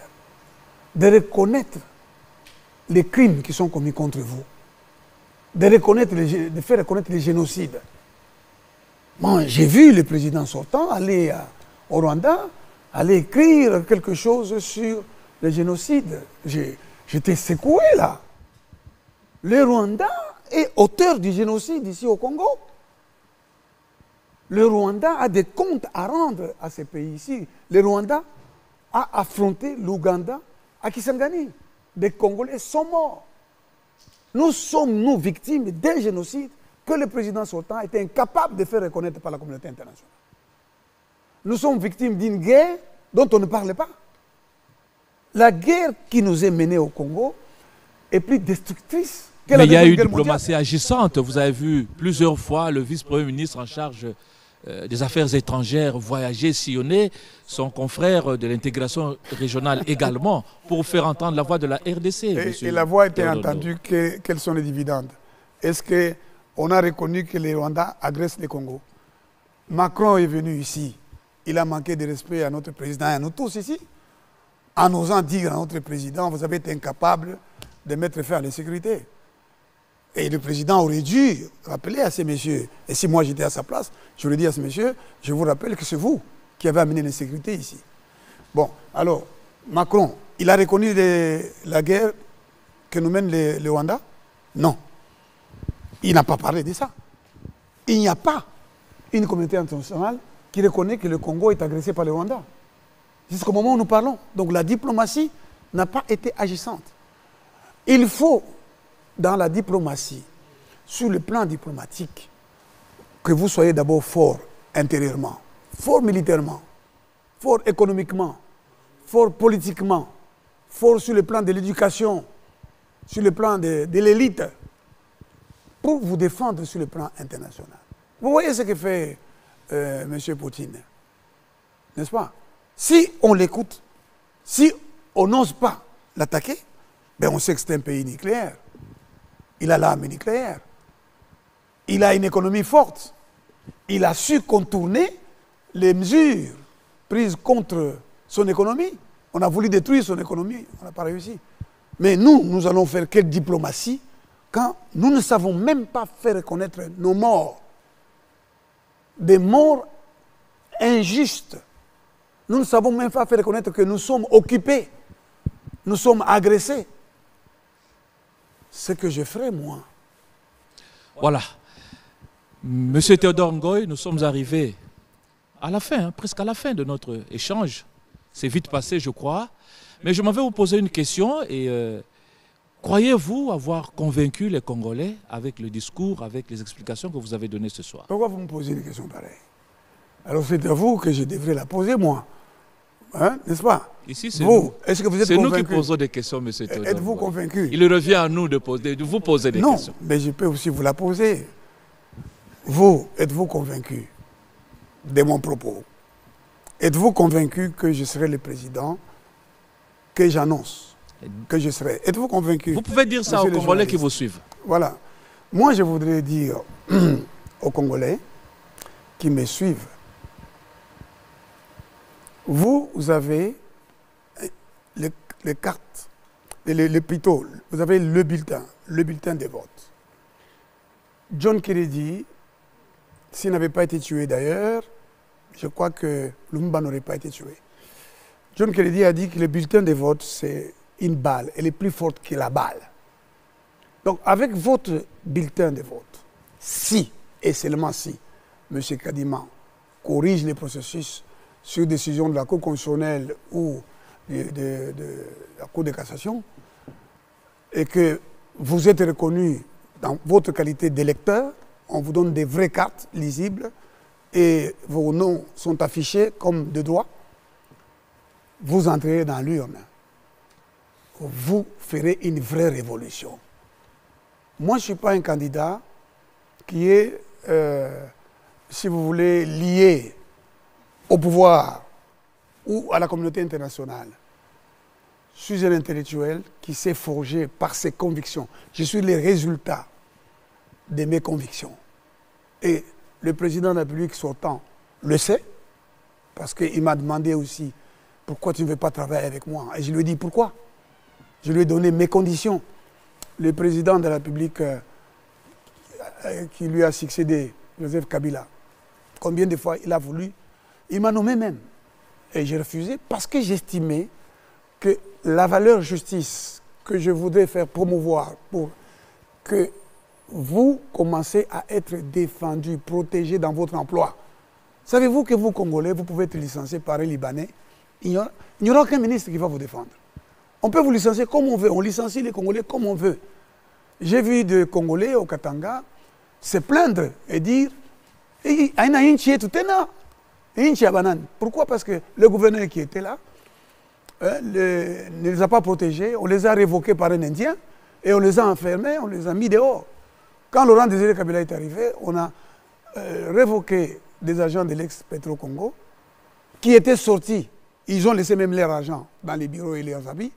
de reconnaître les crimes qui sont commis contre vous, de faire reconnaître les génocides. Bon, j'ai vu le président sortant aller au Rwanda, aller écrire quelque chose sur le génocide. J'étais secoué là. Le Rwanda est auteur du génocide ici au Congo. Le Rwanda a des comptes à rendre à ces pays ici. Le Rwanda a affronté l'Ouganda à Kisangani. Des Congolais sont morts. Nous sommes, nous, victimes d'un génocide que le président sortant était incapable de faire reconnaître par la communauté internationale. Nous sommes victimes d'une guerre dont on ne parle pas. La guerre qui nous est menée au Congo est plus destructrice que la Mais il y a Deuxième eu Guerre diplomatie mondiale. agissante. Vous avez vu plusieurs fois le vice-premier ministre en charge des affaires étrangères voyager, sillonner, son confrère de l'intégration régionale également, pour faire entendre la voix de la RDC. Et la voix était entendue, quels sont les dividendes? Est-ce qu'on a reconnu que les Rwandais agressent le Congo? Macron est venu ici, il a manqué de respect à notre président et à nous tous ici, en osant dire à notre président, vous avez été incapable de mettre fin à la sécurité. Et le président aurait dû rappeler à ces messieurs, et si moi j'étais à sa place, j'aurais dit à ces messieurs, je vous rappelle que c'est vous qui avez amené l'insécurité ici. Bon, alors, Macron, il a reconnu la guerre que nous mène le Rwanda? Non. Il n'a pas parlé de ça. Il n'y a pas une communauté internationale qui reconnaît que le Congo est agressé par le Rwanda. Jusqu'au moment où nous parlons. Donc la diplomatie n'a pas été agissante. Il faut, dans la diplomatie, sur le plan diplomatique, que vous soyez d'abord fort intérieurement, fort militairement, fort économiquement, fort politiquement, fort sur le plan de l'éducation, sur le plan de l'élite, pour vous défendre sur le plan international. Vous voyez ce que fait M. Poutine, n'est-ce pas? Si on l'écoute, si on n'ose pas l'attaquer, ben on sait que c'est un pays nucléaire. Il a l'arme nucléaire. Il a une économie forte. Il a su contourner les mesures prises contre son économie. On a voulu détruire son économie, on n'a pas réussi. Mais nous allons faire quelle diplomatie quand nous ne savons même pas faire reconnaître nos morts, des morts injustes. Nous ne savons même pas faire reconnaître que nous sommes occupés, nous sommes agressés. Ce que je ferai, moi. Voilà. Monsieur Théodore Ngoy, nous sommes arrivés à la fin, presque à la fin de notre échange. C'est vite passé, je crois. Mais je m'en vais vous poser une question. Et croyez-vous avoir convaincu les Congolais avec le discours, avec les explications que vous avez données ce soir? Pourquoi vous me posez une question pareille? Alors c'est à vous que je devrais la poser, moi. Hein, n'est-ce pas? Ici, c'est vous. Est-ce que vous êtes convaincu? C'est nous qui posons des questions, M. Théodore. Êtes-vous convaincu? Il revient à nous de vous poser des questions. Non, mais je peux aussi vous la poser. Vous, êtes-vous convaincu de mon propos? Êtes-vous convaincu que je serai le président que j'annonce que je serai? Êtes-vous convaincu? Vous pouvez dire ça aux Congolais qui vous suivent. Voilà. Moi, je voudrais dire aux Congolais qui me suivent, vous avez les cartes, plutôt, vous avez le bulletin de vote. John Kennedy, s'il n'avait pas été tué d'ailleurs, je crois que Lumumba n'aurait pas été tué. John Kennedy a dit que le bulletin de vote, c'est une balle, elle est plus forte que la balle. Donc avec votre bulletin de vote, si, et seulement si, M. Kadima corrige les processus sur décision de la Cour constitutionnelle ou de la Cour de cassation, et que vous êtes reconnu dans votre qualité d'électeur, on vous donne des vraies cartes lisibles et vos noms sont affichés comme de droit, vous entrerez dans l'urne. Vous ferez une vraie révolution. Moi, je ne suis pas un candidat qui est, si vous voulez, lié au pouvoir ou à la communauté internationale. Je suis un intellectuel qui s'est forgé par ses convictions. Je suis le résultat de mes convictions. Et le président de la République sortant le sait, parce qu'il m'a demandé aussi pourquoi tu ne veux pas travailler avec moi. Et je lui ai dit pourquoi. Je lui ai donné mes conditions. Le président de la République qui lui a succédé, Joseph Kabila, combien de fois il a voulu, il m'a nommé même. Et j'ai refusé parce que j'estimais que la valeur justice que je voudrais faire promouvoir pour que vous commencez à être défendus, protégés dans votre emploi. Savez-vous que vous, Congolais, vous pouvez être licencié par un Libanais, il n'y aura aucun ministre qui va vous défendre. On peut vous licencier comme on veut, on licencie les Congolais comme on veut. J'ai vu des Congolais au Katanga se plaindre et dire pourquoi? Parce que le gouverneur qui était là ne les a pas protégés, on les a révoqués par un Indien et on les a enfermés, on les a mis dehors. Quand Laurent Désiré Kabila est arrivé, on a révoqué des agents de l'ex-Petro-Congo qui étaient sortis. Ils ont laissé même leur argent dans les bureaux et leurs habits.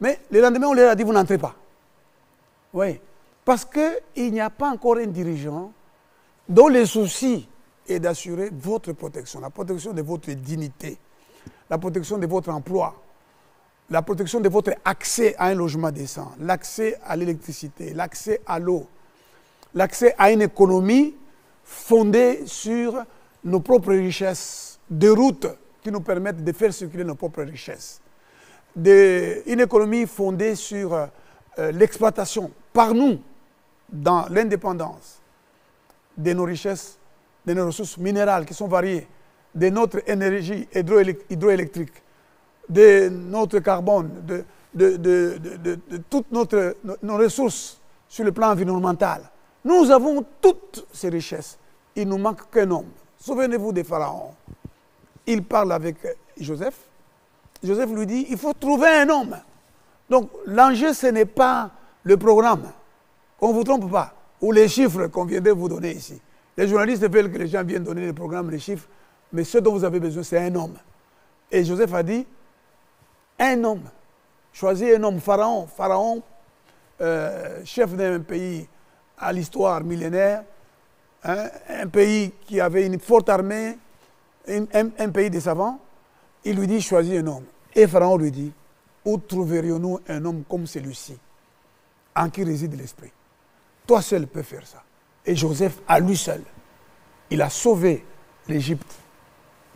Mais le lendemain, on leur a dit, vous n'entrez pas. Oui. Parce qu'il n'y a pas encore un dirigeant dont le souci est d'assurer votre protection, la protection de votre dignité, la protection de votre emploi, la protection de votre accès à un logement décent, l'accès à l'électricité, l'accès à l'eau, l'accès à une économie fondée sur nos propres richesses, des routes qui nous permettent de faire circuler nos propres richesses, une économie fondée sur l'exploitation par nous dans l'indépendance de nos richesses, de nos ressources minérales qui sont variées, de notre énergie hydroélectrique, de notre carbone, de toutes nos ressources sur le plan environnemental. Nous avons toutes ces richesses. Il ne nous manque qu'un homme. Souvenez-vous des pharaons. Il parle avec Joseph. Joseph lui dit, il faut trouver un homme. Donc l'enjeu, ce n'est pas le programme, qu'on ne vous trompe pas, ou les chiffres qu'on vient de vous donner ici. Les journalistes veulent que les gens viennent donner les programmes, les chiffres, mais ce dont vous avez besoin, c'est un homme. Et Joseph a dit, un homme. Choisis un homme, Pharaon. Pharaon, chef d'un pays à l'histoire millénaire, hein, un pays qui avait une forte armée, un pays de savants. Il lui dit, choisis un homme. Et Pharaon lui dit, où trouverions-nous un homme comme celui-ci, en qui réside l'esprit? Toi seul peux faire ça. Et Joseph, à lui seul, il a sauvé l'Égypte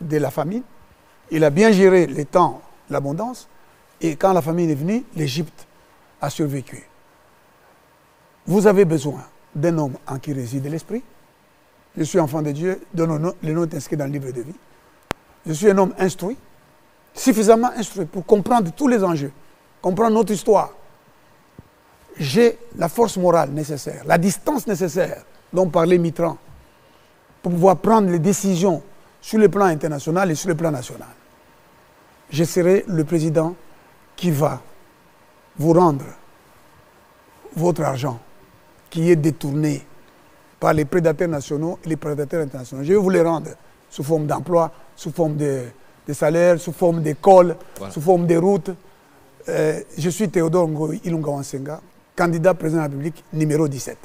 de la famine. Il a bien géré les temps, l'abondance. Et quand la famine est venue, l'Égypte a survécu. Vous avez besoin d'un homme en qui réside l'esprit. Je suis enfant de Dieu, le nom est inscrit dans le livre de vie. Je suis un homme instruit, suffisamment instruit pour comprendre tous les enjeux, comprendre notre histoire. J'ai la force morale nécessaire, la distance nécessaire dont parlait Mitterrand, pour pouvoir prendre les décisions sur le plan international et sur le plan national. Je serai le président qui va vous rendre votre argent qui est détourné par les prédateurs nationaux et les prédateurs internationaux. Je vais vous les rendre sous forme d'emploi, sous forme de salaire, sous forme d'école, voilà, sous forme de routes. Je suis Théodore Ngoï Ilunga Wansenga, candidat président de la République numéro 17.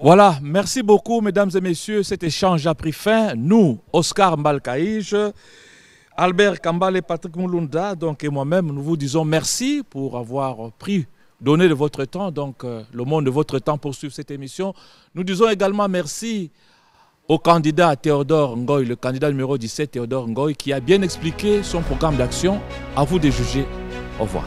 Voilà, merci beaucoup mesdames et messieurs, cet échange a pris fin. Nous, Oscar Mbalkaïj, Albert Kambale, Patrick Moulunda, donc, et moi-même, nous vous disons merci pour avoir donné de votre temps, donc le monde de votre temps pour suivre cette émission. Nous disons également merci au candidat Théodore Ngoï, le candidat numéro 17, Théodore Ngoï, qui a bien expliqué son programme d'action. À vous de juger. Au revoir.